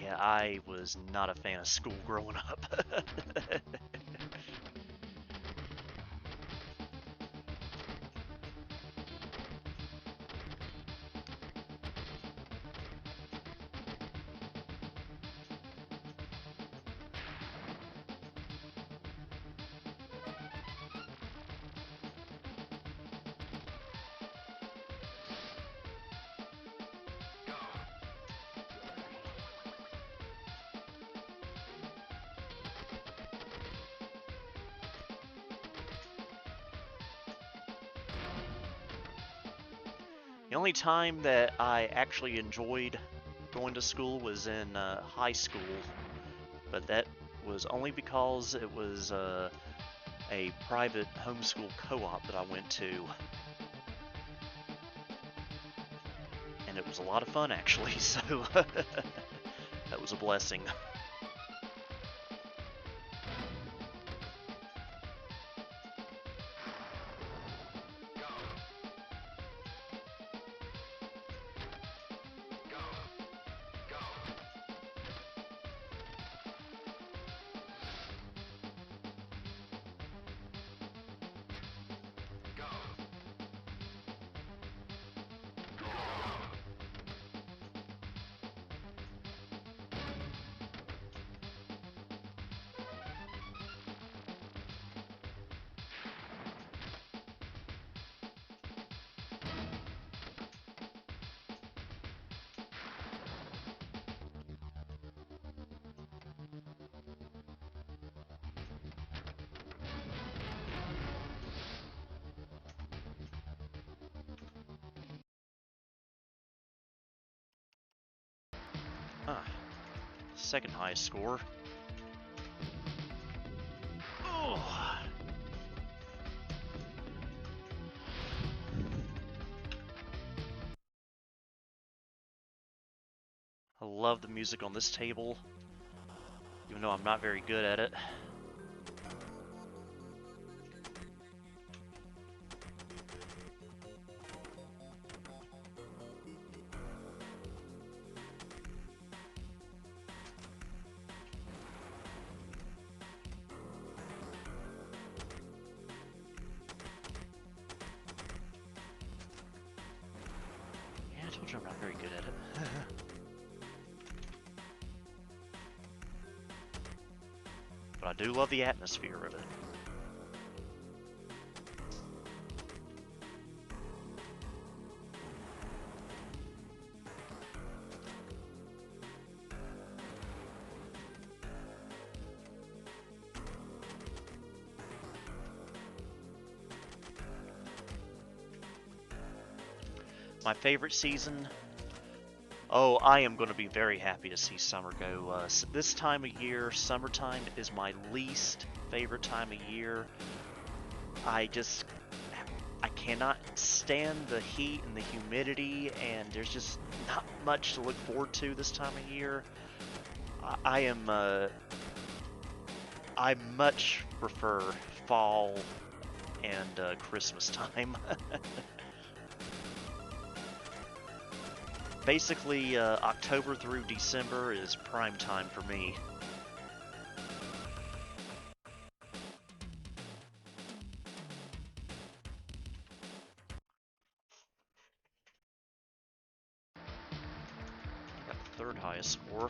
Yeah, I was not a fan of school growing up. The only time that I actually enjoyed going to school was in high school, but that was only because it was a private homeschool co-op that I went to, and it was a lot of fun actually, so that was a blessing. Ah, second highest score. Oh. I love the music on this table, even though I'm not very good at it. agriculture. I'm not very good at it. But I do love the atmosphere of it. My favorite season? Oh, I am going to be very happy to see summer go. This time of year, summertime, is my least favorite time of year. I cannot stand the heat and the humidity, and there's just not much to look forward to this time of year. I much prefer fall and Christmas time. Basically, October through December is prime time for me. Got the third highest score.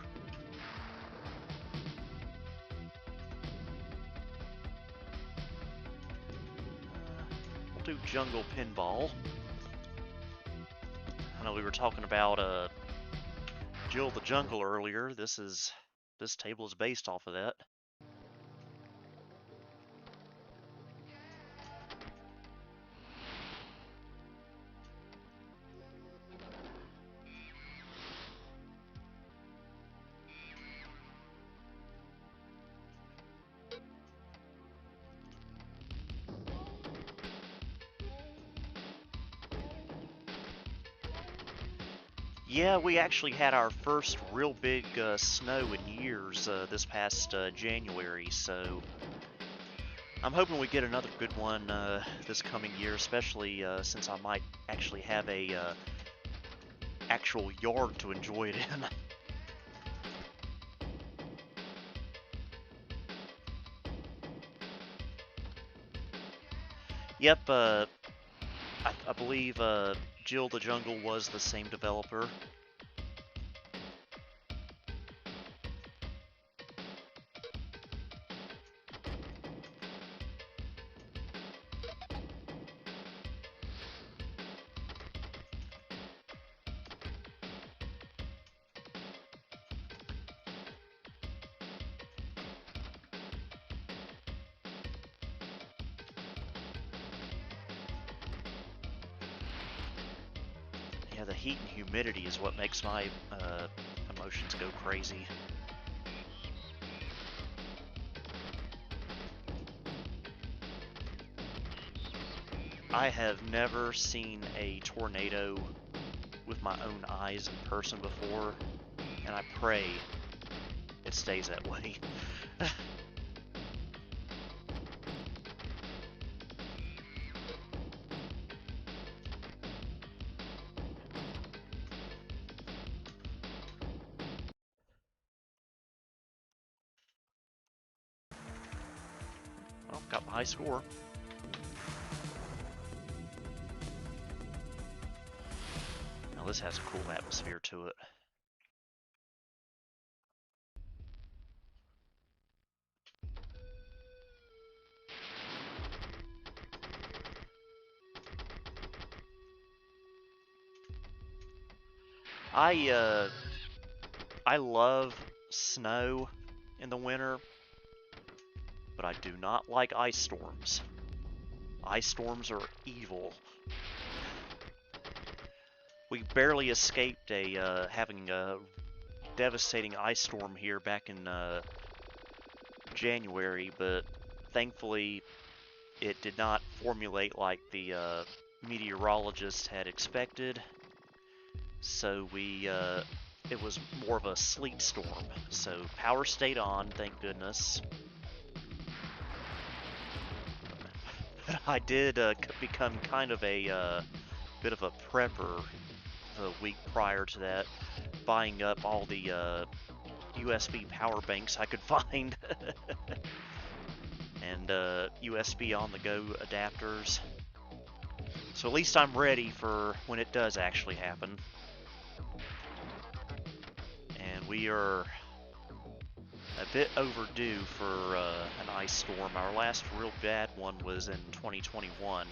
We'll do Jungle Pinball. I know we were talking about Jill the Jungle earlier. This table is based off of that. Yeah, we actually had our first real big snow in years this past January, so I'm hoping we get another good one this coming year, especially since I might actually have a actual yard to enjoy it in. Yep, I believe Jill the Jungle was the same developer. Yeah, the heat and humidity is what makes my emotions go crazy. I have never seen a tornado with my own eyes in person before, and I pray it stays that way. Well, got my high score. Now this has a cool atmosphere to it. I love snow in the winter, but I do not like ice storms. Ice storms are evil. We barely escaped having a devastating ice storm here back in January, but thankfully it did not formulate like the meteorologists had expected. So it was more of a sleet storm. So power stayed on, thank goodness. But I did become kind of a bit of a prepper the week prior to that, buying up all the USB power banks I could find and USB on-the-go adapters. So at least I'm ready for when it does actually happen. We are a bit overdue for an ice storm. Our last real bad one was in 2021.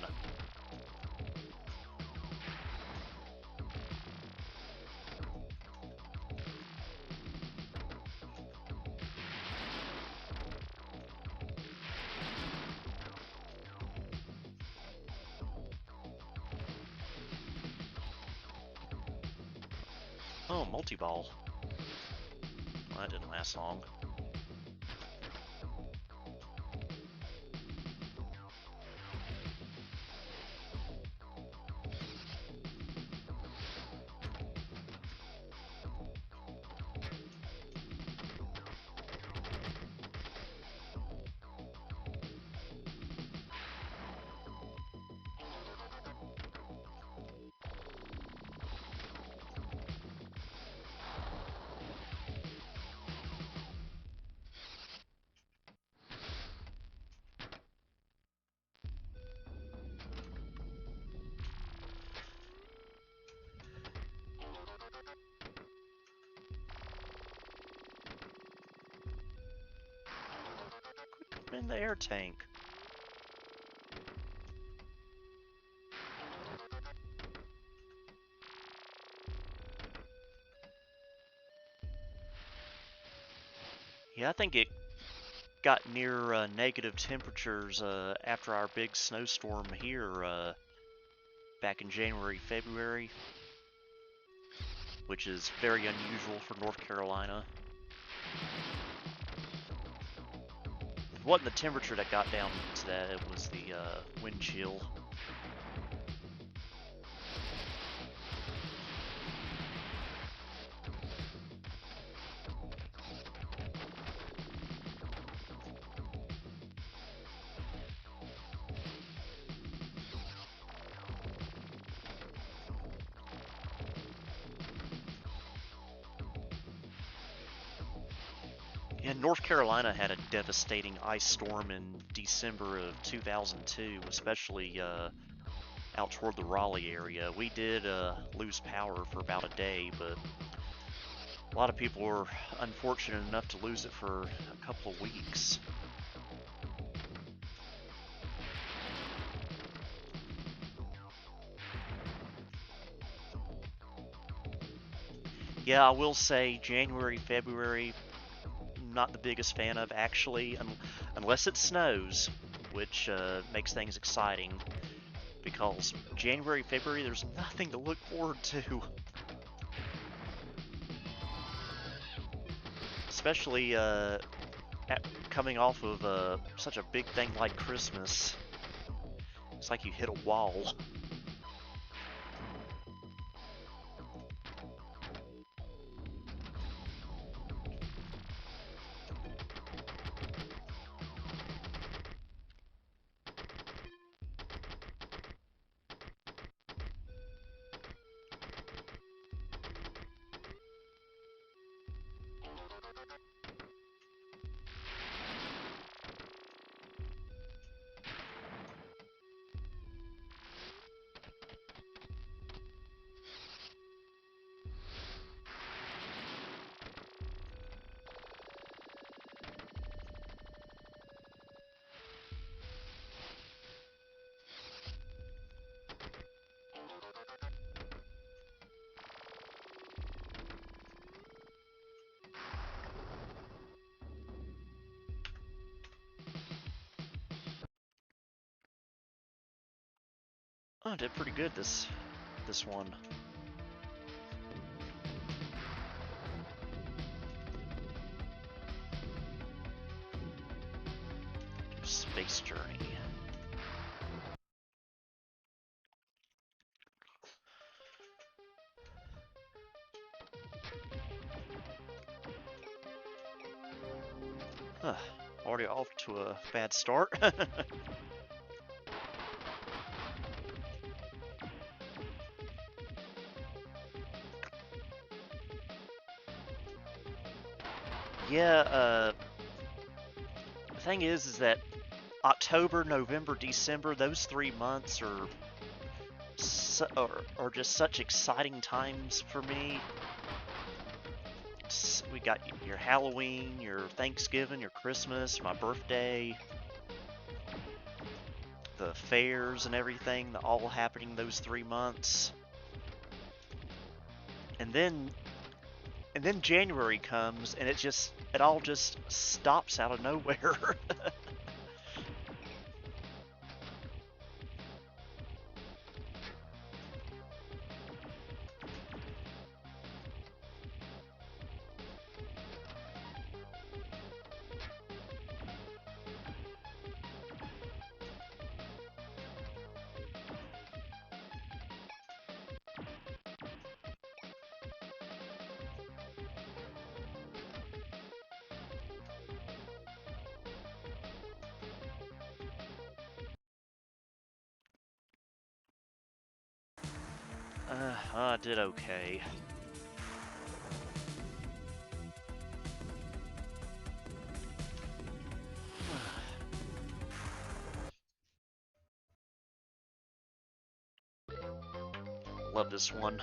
Oh, multi-ball. Well, that didn't last long. In the air tank. Yeah, I think it got near negative temperatures after our big snowstorm here back in January, February, which is very unusual for North Carolina. It wasn't the temperature that got down to that, it was the wind chill. Yeah, North Carolina had a devastating ice storm in December of 2002, especially out toward the Raleigh area. We did lose power for about a day, but a lot of people were unfortunate enough to lose it for a couple of weeks. Yeah, I will say January, February, not the biggest fan of actually, unless it snows, which makes things exciting, because January, February, there's nothing to look forward to. Especially coming off of such a big thing like Christmas. It's like you hit a wall. Oh, I did pretty good this one. Space Journey. Huh, already off to a bad start. Yeah, the thing is that October, November, December, those 3 months are just such exciting times for me. we got your Halloween, your Thanksgiving, your Christmas, my birthday, the fairs and everything, all happening those 3 months. And then January comes and it all just stops out of nowhere. I did okay. Love this one.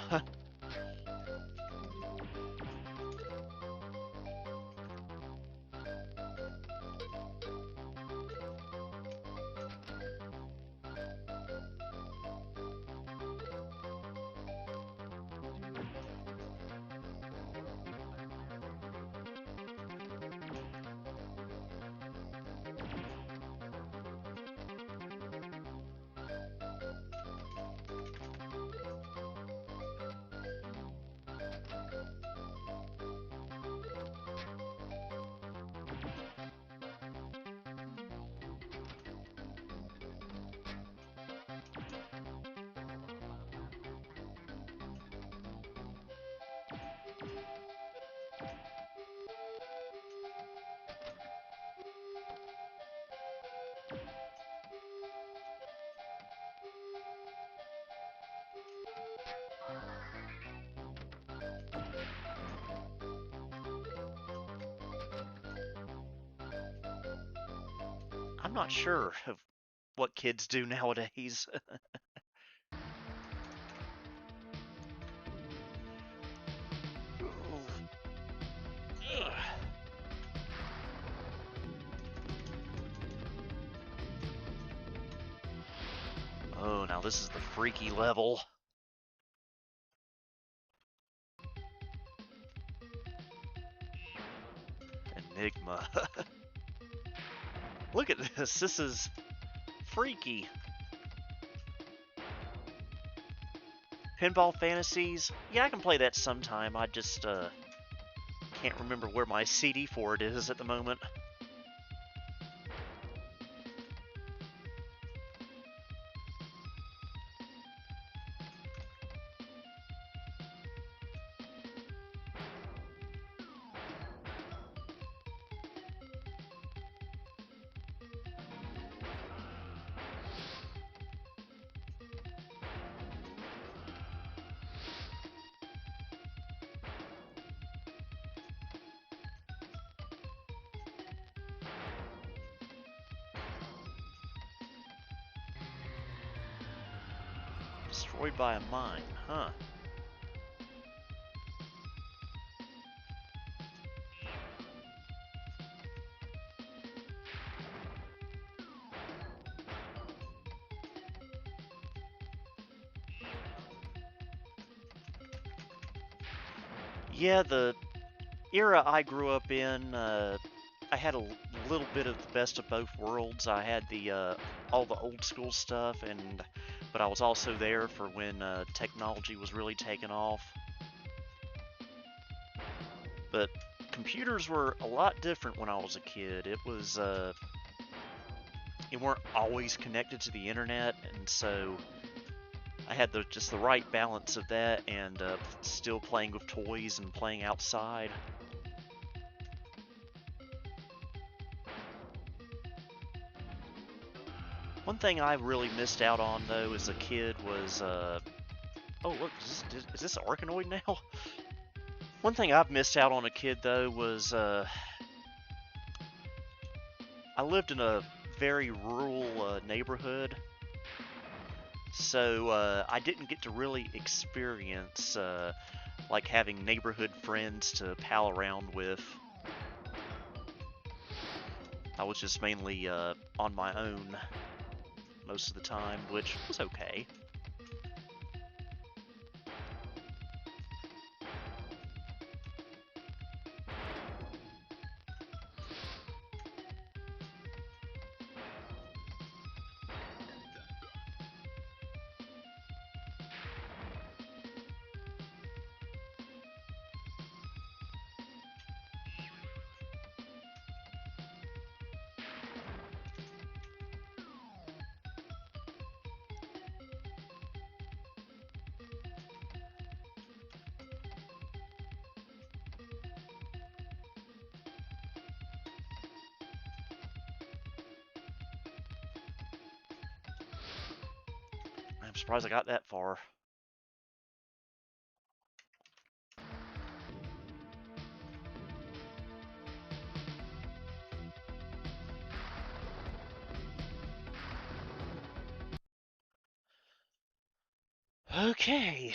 I'm not sure of what kids do nowadays. Oh, now this is the freaky level. Enigma. Look at this. This is freaky. Pinball Fantasies. Yeah, I can play that sometime. I just can't remember where my CD for it is at the moment. Destroyed by a mine, huh? Yeah, the era I grew up in, I had a little bit of the best of both worlds. I had the all the old school stuff, but I was also there for when technology was really taking off. But computers were a lot different when I was a kid. It weren't always connected to the internet, and so I had just the right balance of that and still playing with toys and playing outside. One thing I really missed out on though as a kid was oh look, is this Arkanoid now? One thing I've missed out on a kid though was I lived in a very rural neighborhood, so I didn't get to really experience like having neighborhood friends to pal around with. I was just mainly on my own most of the time, which was okay. I'm surprised I got that far. Okay.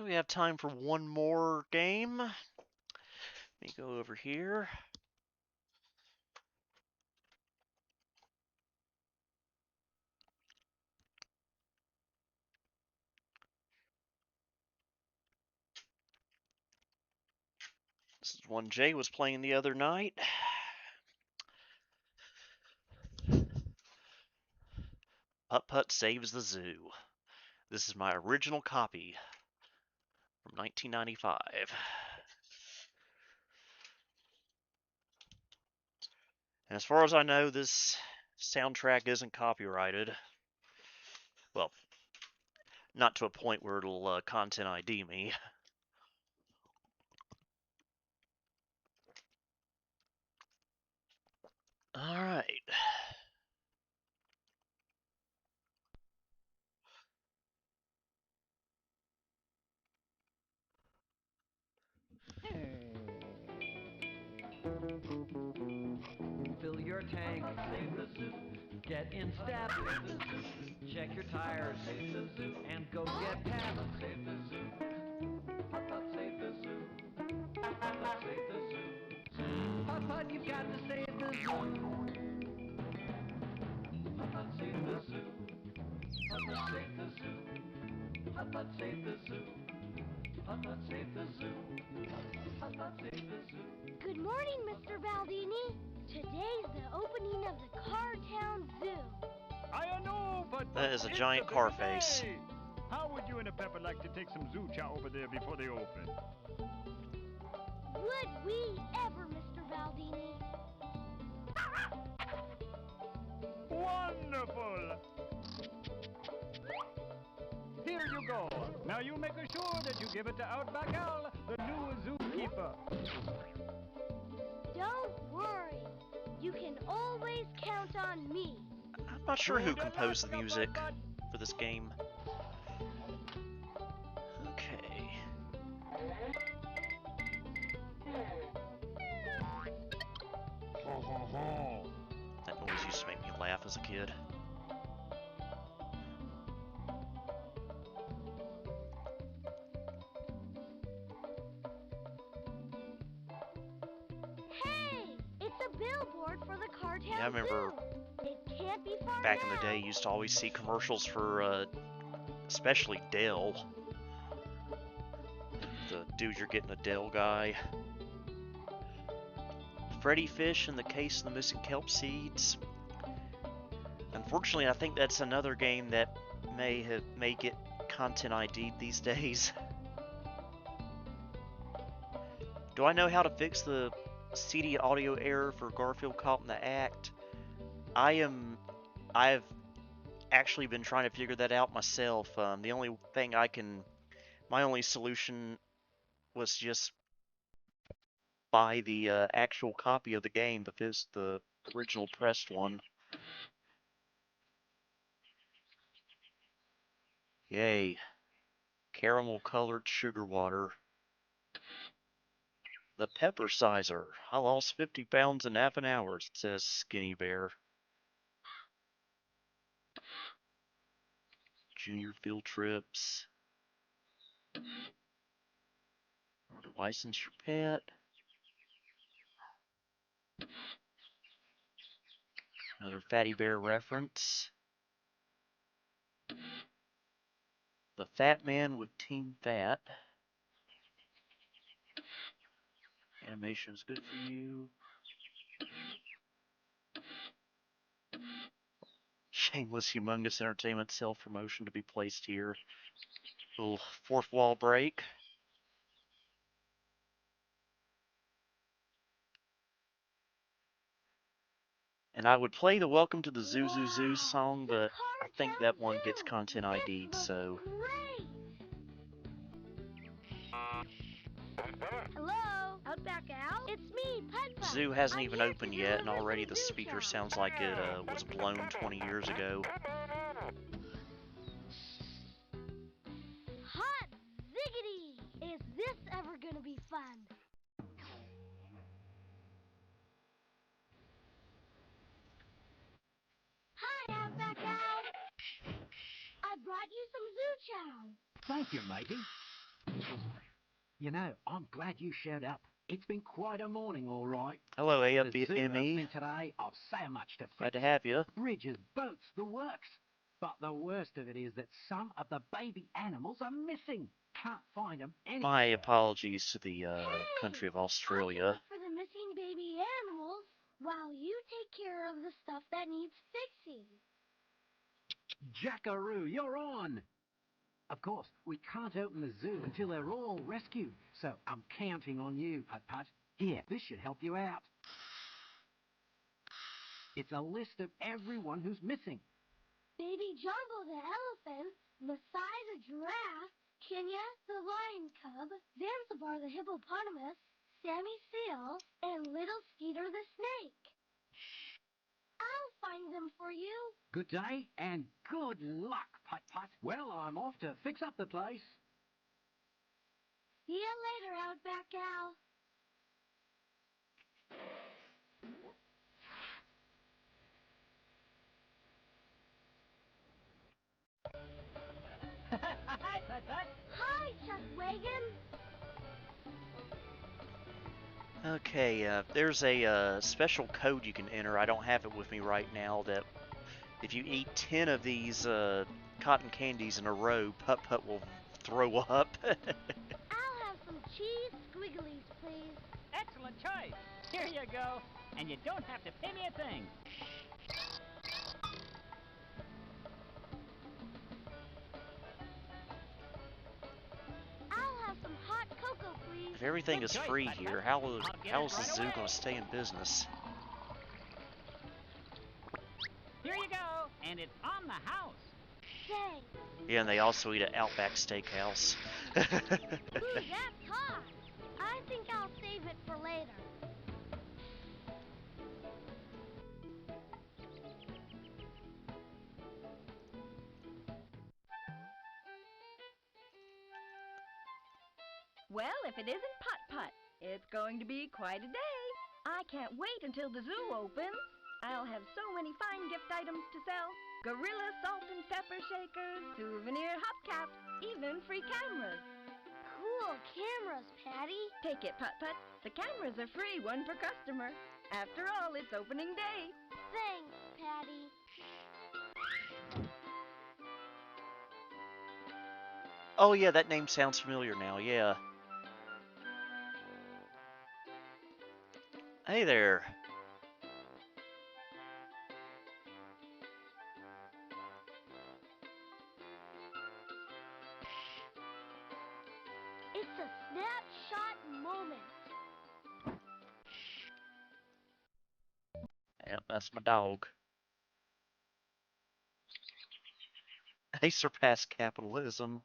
We have time for one more game. Let me go over here. This is one Jay was playing the other night. Putt Putt Saves the Zoo. This is my original copy from 1995. And as far as I know, this soundtrack isn't copyrighted. Well, not to a point where it'll content ID me. All right. Fill your tank, save the zoo. Get in step, save the zoo. Check your tires, save the zoo. And go get pep, save the zoo. Putt putt, save the zoo. Putt putt, save the zoo. Putt putt, you've got to save the zoo. Putt putt, save the zoo. Putt putt, save the zoo. Putt putt, save the zoo. Putt putt, save the zoo. Putt putt, save the zoo. Good morning, Mr. Baldini. Today's the opening of the Cartown Zoo. I know, but That is a it's giant the car big face. day. How would you and a Pepper like to take some zoo chow over there before they open? Would we ever, Mr. Baldini? Wonderful! Here you go. Now you make sure that you give it to Outback Al, the new zookeeper. Don't worry. You can always count on me. I'm not sure who Hold your composed the luck, music bud. for this game. Okay. Ho, ho, ho. That noise used to make me laugh as a kid. Hey, it's a billboard for the Cartown Yeah, I remember Zoo. It can't be far back in now. the day, you used to always see commercials for, especially Dell. The dude, you're getting a Dell guy. Freddy Fish and the Case of the Missing Kelp Seeds. Unfortunately, I think that's another game that may get content ID'd these days. Do I know how to fix the CD audio error for Garfield Caught in the Act? I've actually been trying to figure that out myself. The only thing my only solution was just buy the actual copy of the game, the original pressed one. Yay. Caramel colored sugar water. The pepper sizer. I lost 50 pounds in half an hour, says Skinny Bear. Junior field trips. License your pet. Another Fatty Bear reference. The Fat Man with Team Fat. Animation is good for you. Shameless, humongous entertainment self-promotion to be placed here. Little fourth wall break. And I would play the Welcome to the Zoo Zoo Zoo song, but I think that one gets content ID'd, so. Great! Hello, Outback Al? It's me, Pudpud. Zoo hasn't I'm even here to opened yet, and deliver already some the zoo speaker chow. sounds like it was blown 20 years ago. Hot ziggity! Is this ever gonna be fun? Hi, Outback Al. I brought you some zoo chow. Thank you, matey. You know, I'm glad you showed up. It's been quite a morning, all right. Hello, The zoo AFME. opening today, I've so much to Glad fix. to have you. Bridges, boats, the works. But the worst of it is that some of the baby animals are missing. Can't find them anywhere. My apologies to the country of I'll Australia. look for the missing baby animals while you take care of the stuff that needs fixing. Jackaroo, you're on! Of course, we can't open the zoo until they're all rescued, so I'm counting on you, Put-Put. Here, this should help you out. It's a list of everyone who's missing. Baby Jumbo the elephant, Masai the giraffe, Kenya the lion cub, Zanzibar the hippopotamus, Sammy Seal, and Little Skeeter the snake. I'll find them for you. Good day and good luck, Put-Put. Well, I'm off to fix up the place. See you later, Outback Al. Hi, Chuck Wagon. Okay, there's a special code you can enter. I don't have it with me right now. That if you eat 10 of these cotton candies in a row, Put-Put will throw up. I'll have some cheese squigglies, please. Excellent choice. Here you go. And you don't have to pay me a thing. I'll have some hot cocoa, please. If everything Good is choice, free Put-Put. here, how I'll get is it the right zoo away. going to stay in business? Here you go. And it's on the house. Thanks. Yeah, and they also eat at Outback Steakhouse. Ooh, that's hot. I think I'll save it for later. Well, if it isn't Put-Put, it's going to be quite a day. I can't wait until the zoo opens. I'll have so many fine gift items to sell. Gorilla salt and pepper shakers, souvenir hubcaps, even free cameras. Cool cameras, Patty. Take it, Put-Put. The cameras are free, one per customer. After all, it's opening day. Thanks, Patty. Oh yeah, that name sounds familiar now, yeah. Hey there. It's a snapshot moment. Yep, that's my dog. They surpassed capitalism.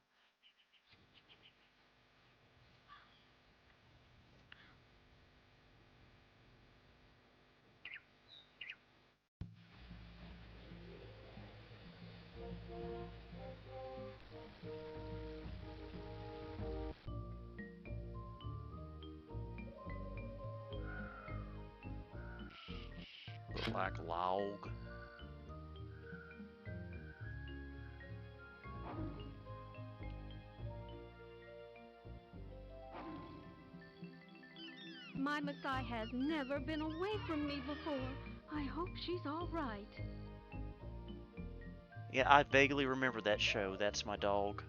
Look like a log. My Masai has never been away from me before. I hope she's all right. Yeah, I vaguely remember that show. That's my dog.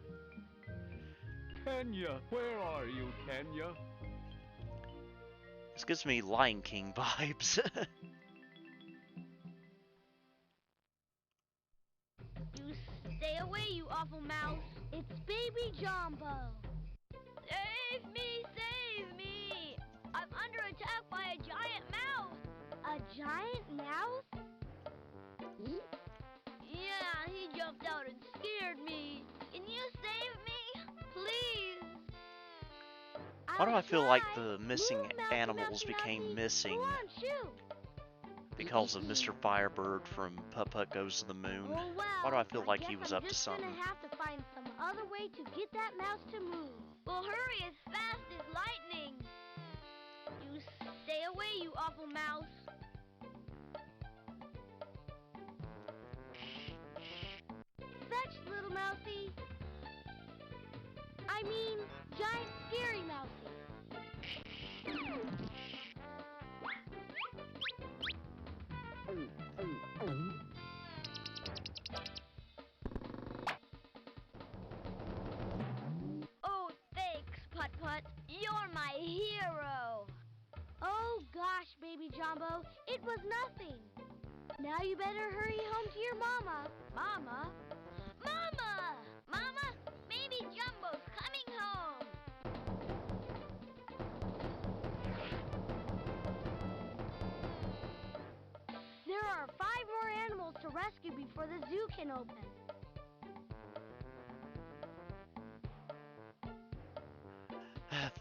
Kenya, where are you, Kenya? This gives me Lion King vibes. You stay away, you awful mouse. It's Baby Jumbo. Save me, save me! I'm under attack by a giant mouse. A giant mouse? Yeah, he jumped out and scared me. Can you save me? Please? Why do I feel like try. the missing Move, mousey, animals mousey, became mousey. missing Go on, shoot. because of Mr. Firebird from Putt Putt Goes to the Moon? Oh, well, Why do I feel like guess he was I'm up to just something? gonna have to find some other way to get that mouse to move. Well, hurry as fast as lightning. You stay away, you awful mouse. Fetch, little mousey. I mean, giant scary mousey. Oh, thanks, Putt Putt. You're my hero. Oh, gosh, Baby Jumbo. It was nothing. Now you better hurry home to your mama. Mama? Mama! Mama, Baby Jumbo's coming home. There are 5 more animals to rescue before the zoo can open.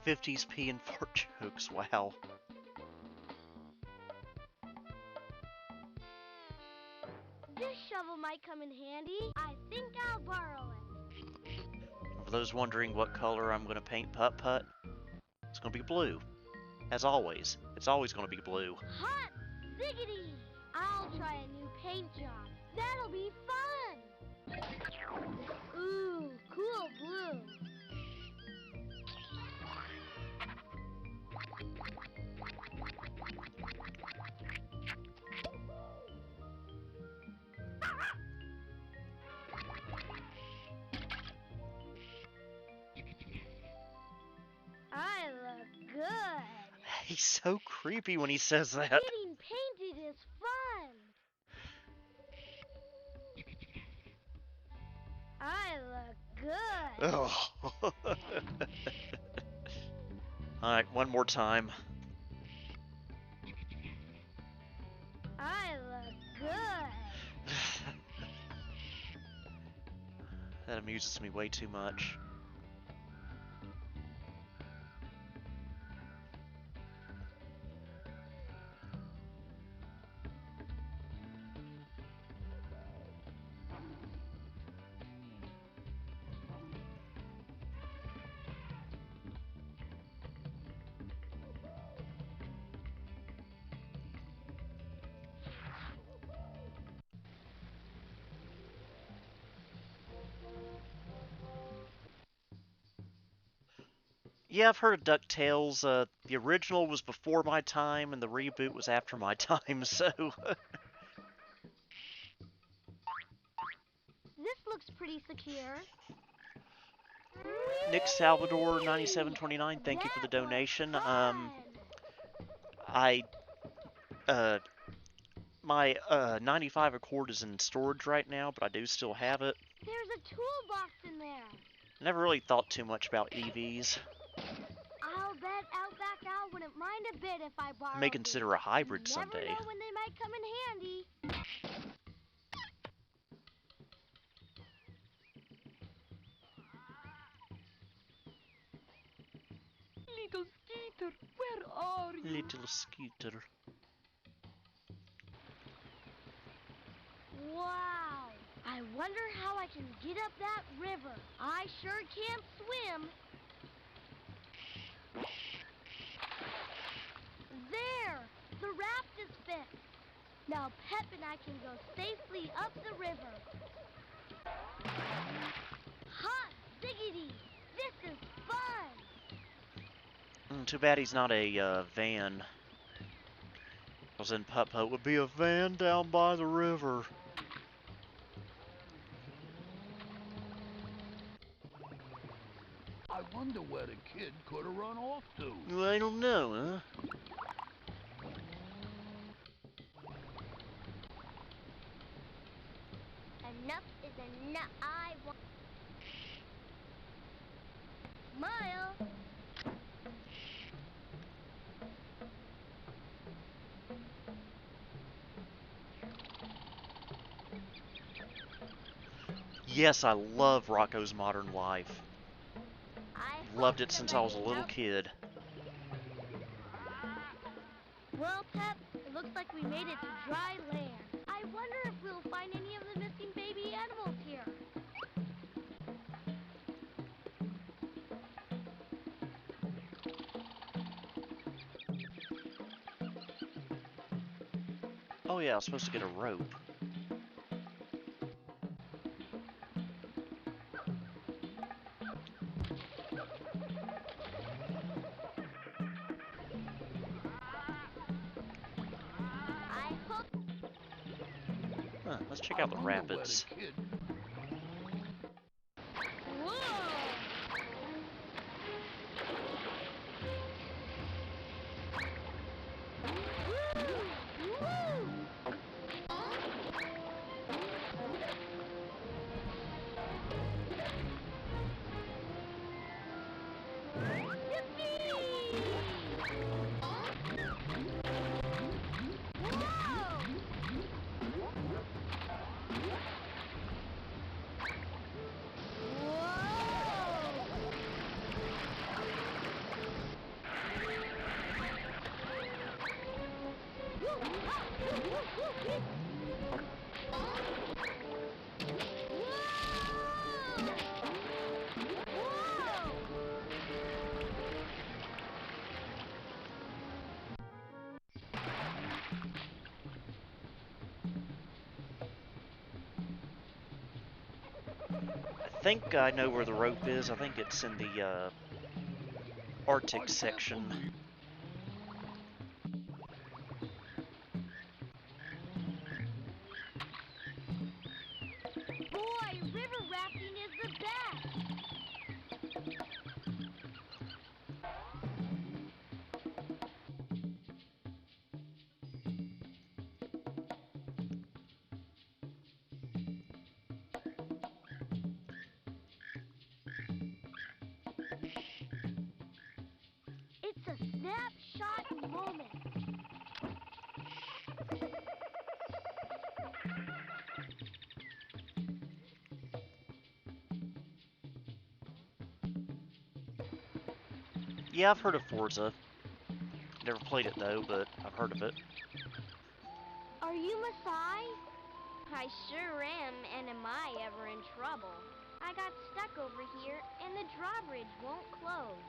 '50s pee and fart jokes, wow. This shovel might come in handy. I think I'll borrow it. For those wondering what color I'm going to paint Putt Putt, it's going to be blue. As always, it's always going to be blue. Hot ziggity! I'll try a new paint job. That'll be fun! Ooh, cool blue. I look good. He's so creepy when he says that. Getting painted is fun. I look good. Ugh. Alright, one more time. I look good. That amuses me way too much. Yeah, I've heard of DuckTales. The original was before my time, and the reboot was after my time, so... This looks pretty secure. Nick Salvador 9729, thank you for the That was donation. fun. My 95 Accord is in storage right now, but I do still have it. There's a toolbox in there. Never really thought too much about EVs. I'll bet Outback Al wouldn't mind a bit if I borrowed I may these. consider a hybrid You someday. never know when they might come in handy. Little Skeeter, where are you? Little Skeeter. Wow. I wonder how I can get up that river. I sure can't swim. There! The raft is fixed. Now Pep and I can go safely up the river. Hot diggity! This is fun! too bad he's not a van. Because in Putt-Putt would be a van down by the river. I wonder where the kid could have run off to. I don't know, huh? Enough is enough. I want. Smile. Yes, I love Rocko's Modern Life. I Loved hope it since I was a somebody little else- kid. Well, Pep, it looks like we made it to dry land. I wonder if we'll find any of the missing baby animals here. Oh yeah, I was supposed to get a rope. I hope. Huh, let's check I out the wonder where rapids. the kid Whoa! I think I know where the rope is. I think it's in the Arctic section. Boy, river rafting is the best. It's a snapshot moment. Yeah, I've heard of Forza. Never played it though, but I've heard of it. Are you Masai? I sure am, and am I ever in trouble? I got stuck over here, and the drawbridge won't close.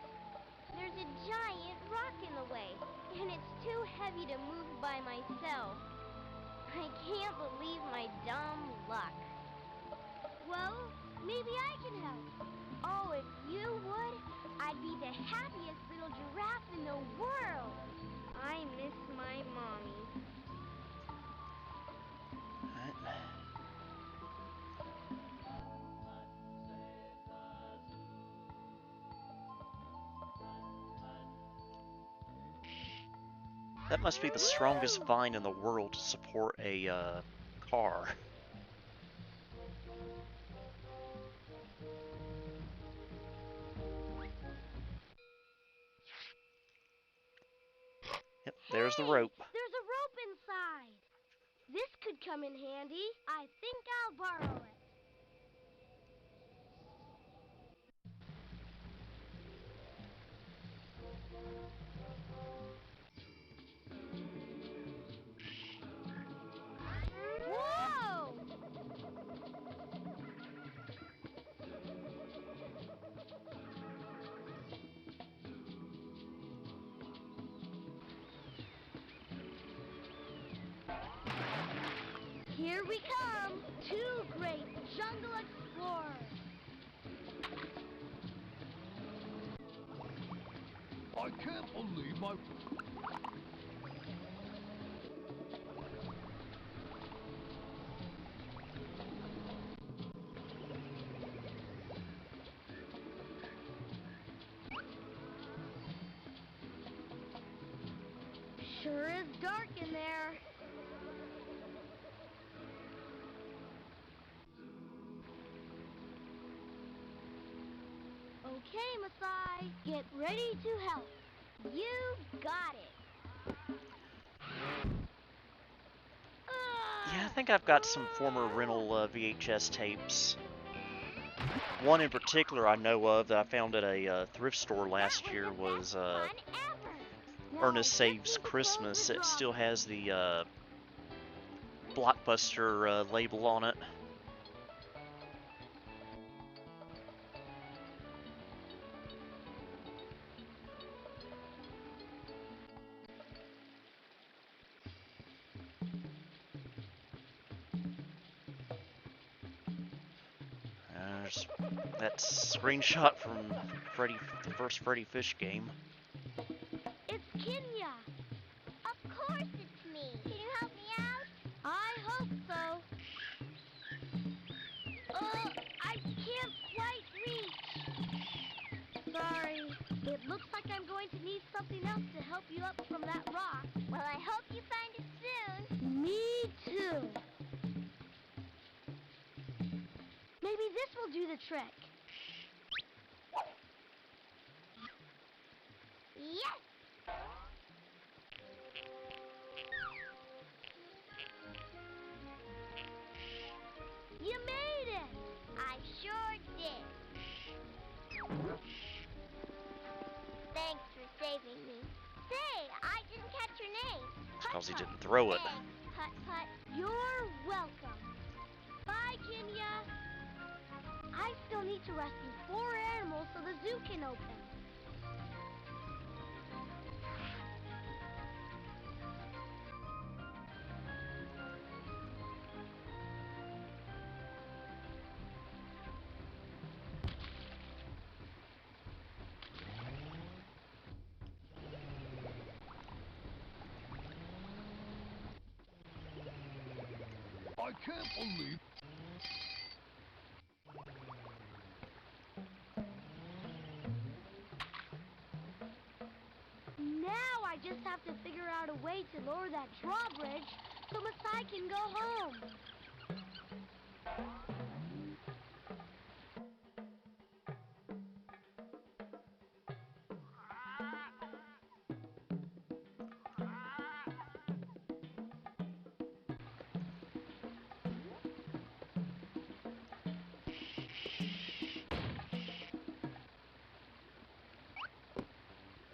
There's a giant rock in the way, and it's too heavy to move by myself. I can't believe my dumb luck. Well, maybe I can help. Oh, if you would, I'd be the happiest little giraffe in the world. I miss my mommy. That must be the strongest vine in the world to support a car. Yep, there's the rope. There's a rope inside. This could come in handy. I think I'll borrow it. Whoa! Here we come, two great jungle explorers. I can't believe my... Sure is dark in there. Okay, Masai, get ready to help. You got it. Yeah, I think I've got some former rental VHS tapes. One in particular I know of that I found at a thrift store last year was Ernest Saves Christmas. It still has the Blockbuster label on it. There's that screenshot from the first Freddy Fish game. It's Kenya. Of course it's me. Can you help me out? I hope so. I can't quite reach. Sorry. It looks like I'm going to need something else to help you up from that rock. Well, I hope you find it soon. Me too. Maybe this will do the trick. Yes! You made it! I sure did. Thanks for saving me. Say, I didn't catch your name. It's because he didn't throw it. Thanks, Putt Putt. You're welcome. Bye, Kenya. I still need to rescue 4 animals so the zoo can open. I can't believe... Now I just have to figure out a way to lower that drawbridge so Masai can go home.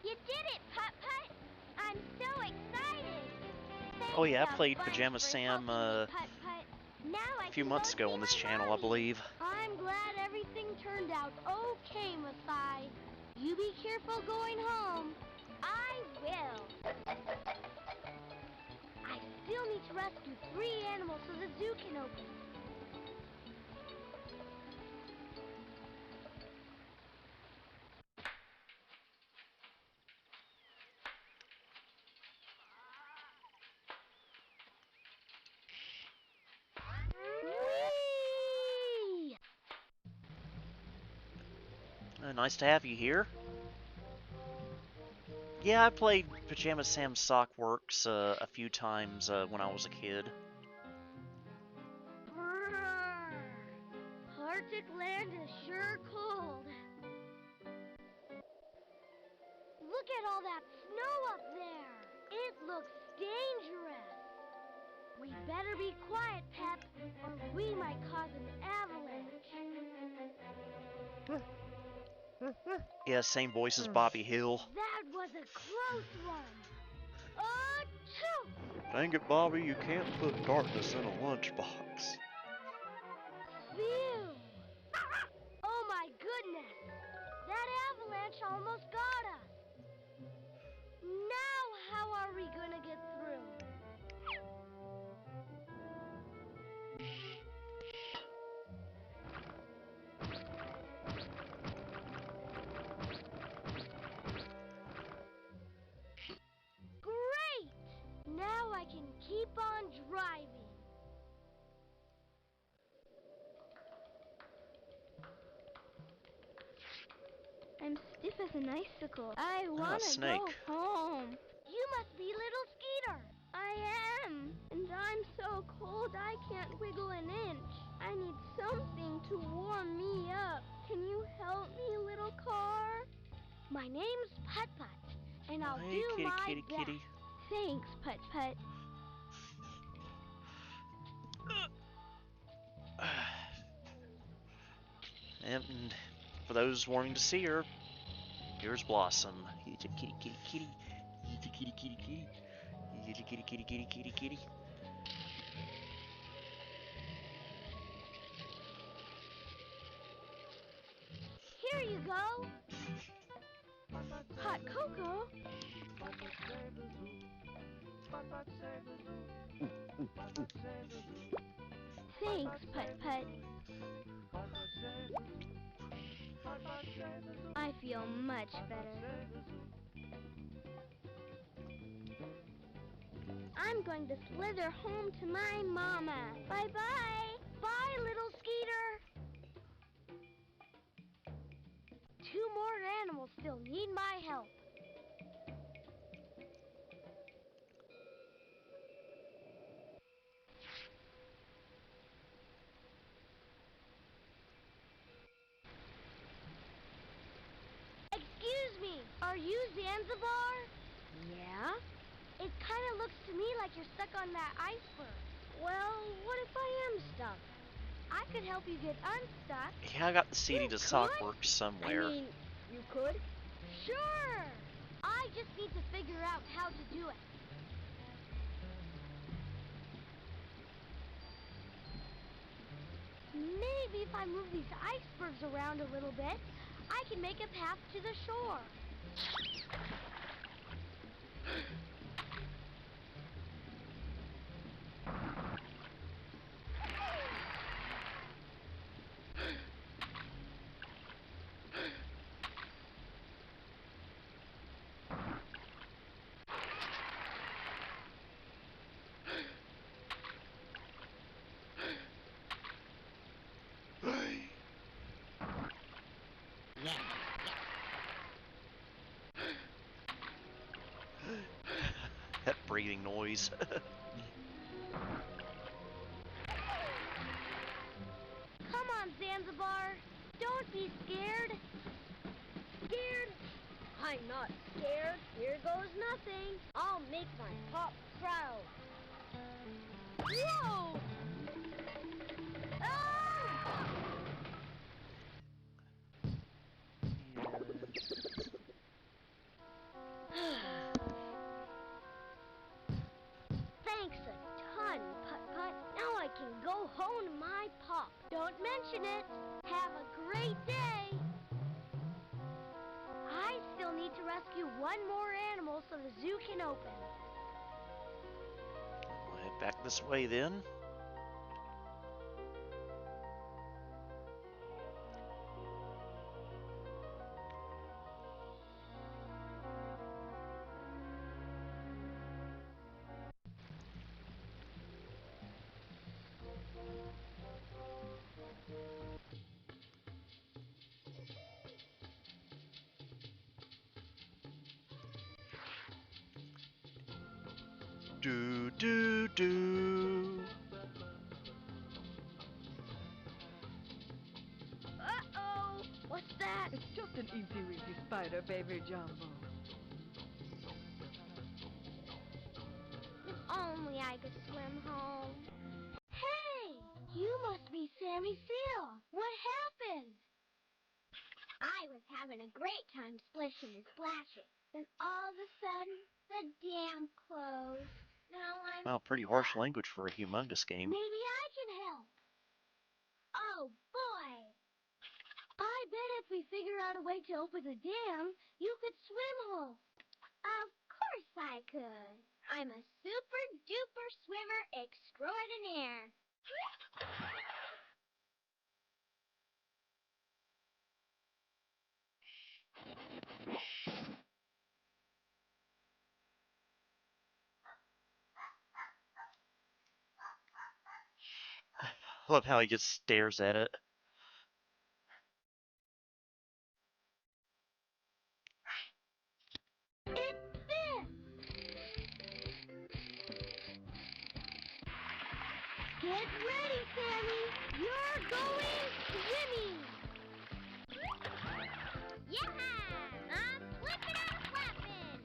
You did it, Putt Putt! I'm so excited! Oh yeah, I Thanks a played bunch Pajama for Sam helping me, Putt Putt. Now I a few can months go ago see on this my channel, I mommy. believe. I'm glad everything turned out okay, Masai. You be careful going home. I will. I still need to rescue 3 animals so the zoo can open. Whee! Nice to have you here. Yeah, I played Pajama Sam Sockworks a few times when I was a kid. Brrr. Arctic land is sure cold. Look at all that snow up there. It looks dangerous. We better be quiet, Pep, or we might cause an avalanche. Yeah, same voice as Bobby Hill. That was a close one. Achoo! Dang it, Bobby, you can't put darkness in a lunchbox. Phew! Oh my goodness! That avalanche almost got us. Now how are we gonna get through? I'm stiff as an icicle. I Ah, wanna go snake. home. You must be little Skeeter. I am. And I'm so cold I can't wiggle an inch. I need something to warm me up. Can you help me, little car? My name's Putt Putt, and I'll Hey, do kitty, my kitty, best. kitty. Thanks, Putt Putt. And for those wanting to see her, here's Blossom. Here's a kitty, kitty, kitty. Here's a kitty, kitty, kitty. Here's a kitty, kitty, kitty, kitty, kitty. Here you go. Hot cocoa. Thanks, Putt Putt. I feel much better. I'm going to slither home to my mama. Bye-bye. Bye, little Skeeter. 2 more animals still need my help. Excuse me, are you Zanzibar? Yeah? It kind of looks to me like you're stuck on that iceberg. Well, what if I am stuck? I could help you get unstuck. Yeah, I got the CD You to could? Sockworks somewhere. I mean, you could? Sure! I just need to figure out how to do it. Maybe if I move these icebergs around a little bit, I can make a path to the shore. That breathing noise. Come on, Zanzibar. Don't be scared. Scared? I'm not scared. Here goes nothing. I'll make my pop proud. Whoa! Ah! Thanks a ton, Putt Putt. Now I can go home to my pop. Don't mention it. Have a great day. I still need to rescue one more animal so the zoo can open. I'll head back this way then. Do do do. Uh-oh! What's that? It's just an easy-weasy spider, baby Jumbo. If only I could swim home. Hey! You must be Sammy Seal. What happened? I was having a great time splishing and splashing. Then all of a sudden, the dam closed. Now I'm Wow, pretty harsh language for a humongous game. Maybe I can help. Oh, boy. I bet if we figure out a way to open the dam, you could swim home. Of course I could. I'm a super-duper swimmer extraordinaire. I love how he just stares at it. going swimming. Yeah! I'm flipping and flapping.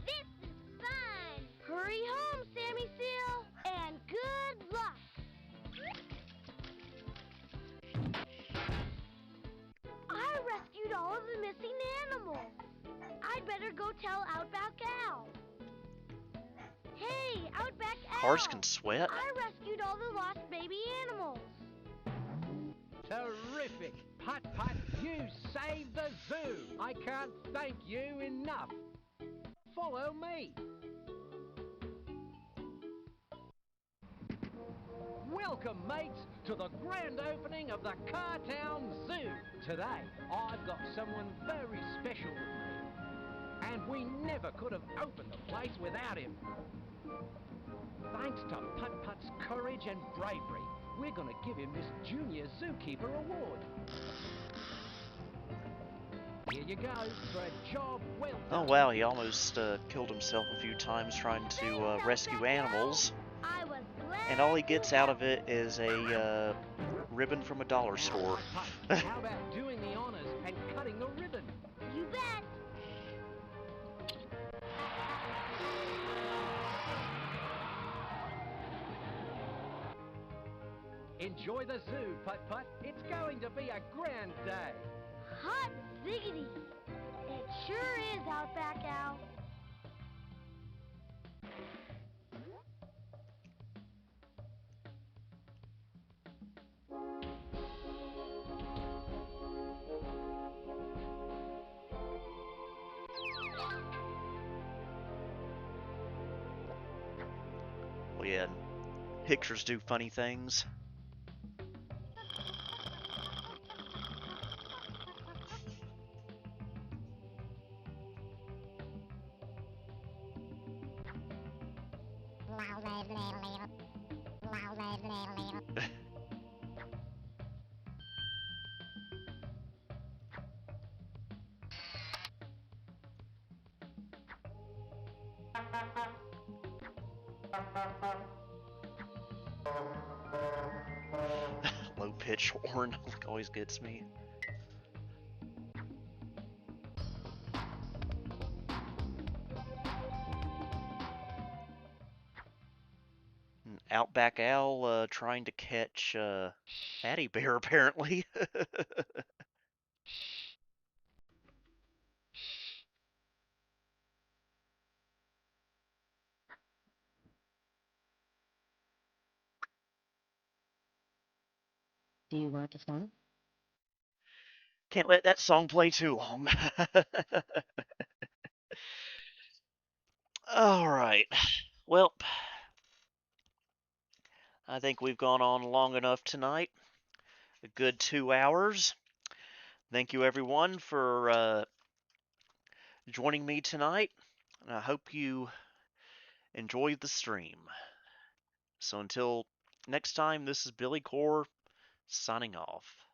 This is fun. Hurry home, Sammy Seal, and good luck. I rescued all of the missing animals. I'd better go tell Outback Al. Hey, Outback Al! Cars can sweat? I rescued all the lost baby animals. Terrific! Putt Putt, you saved the zoo! I can't thank you enough. Follow me. Welcome, mates, to the grand opening of the Cartown Zoo. Today, I've got someone very special with me. And we never could have opened the place without him. Thanks to Putt Putt's courage and bravery, we're going to give him this Junior Zookeeper Award. Here you go, for a job well done. Oh wow, he almost killed himself a few times trying to rescue animals. I was glad And all he gets out of it is a ribbon from a dollar store. Putt, how about doing the honors and cutting the ribbon? You bet. Enjoy the zoo, Putt Putt. It's going to be a grand day. Hot ziggity. It sure is, Outback Al. Well, yeah, pictures do funny things. Low pitch horn always gets me. Outback Al trying to catch Fatty Bear apparently. Do you want a song? Can't let that song play too long. All right. Well, I think we've gone on long enough tonight. A good 2 hours. Thank you everyone for joining me tonight. And I hope you enjoyed the stream. So until next time, this is Billy Core signing off.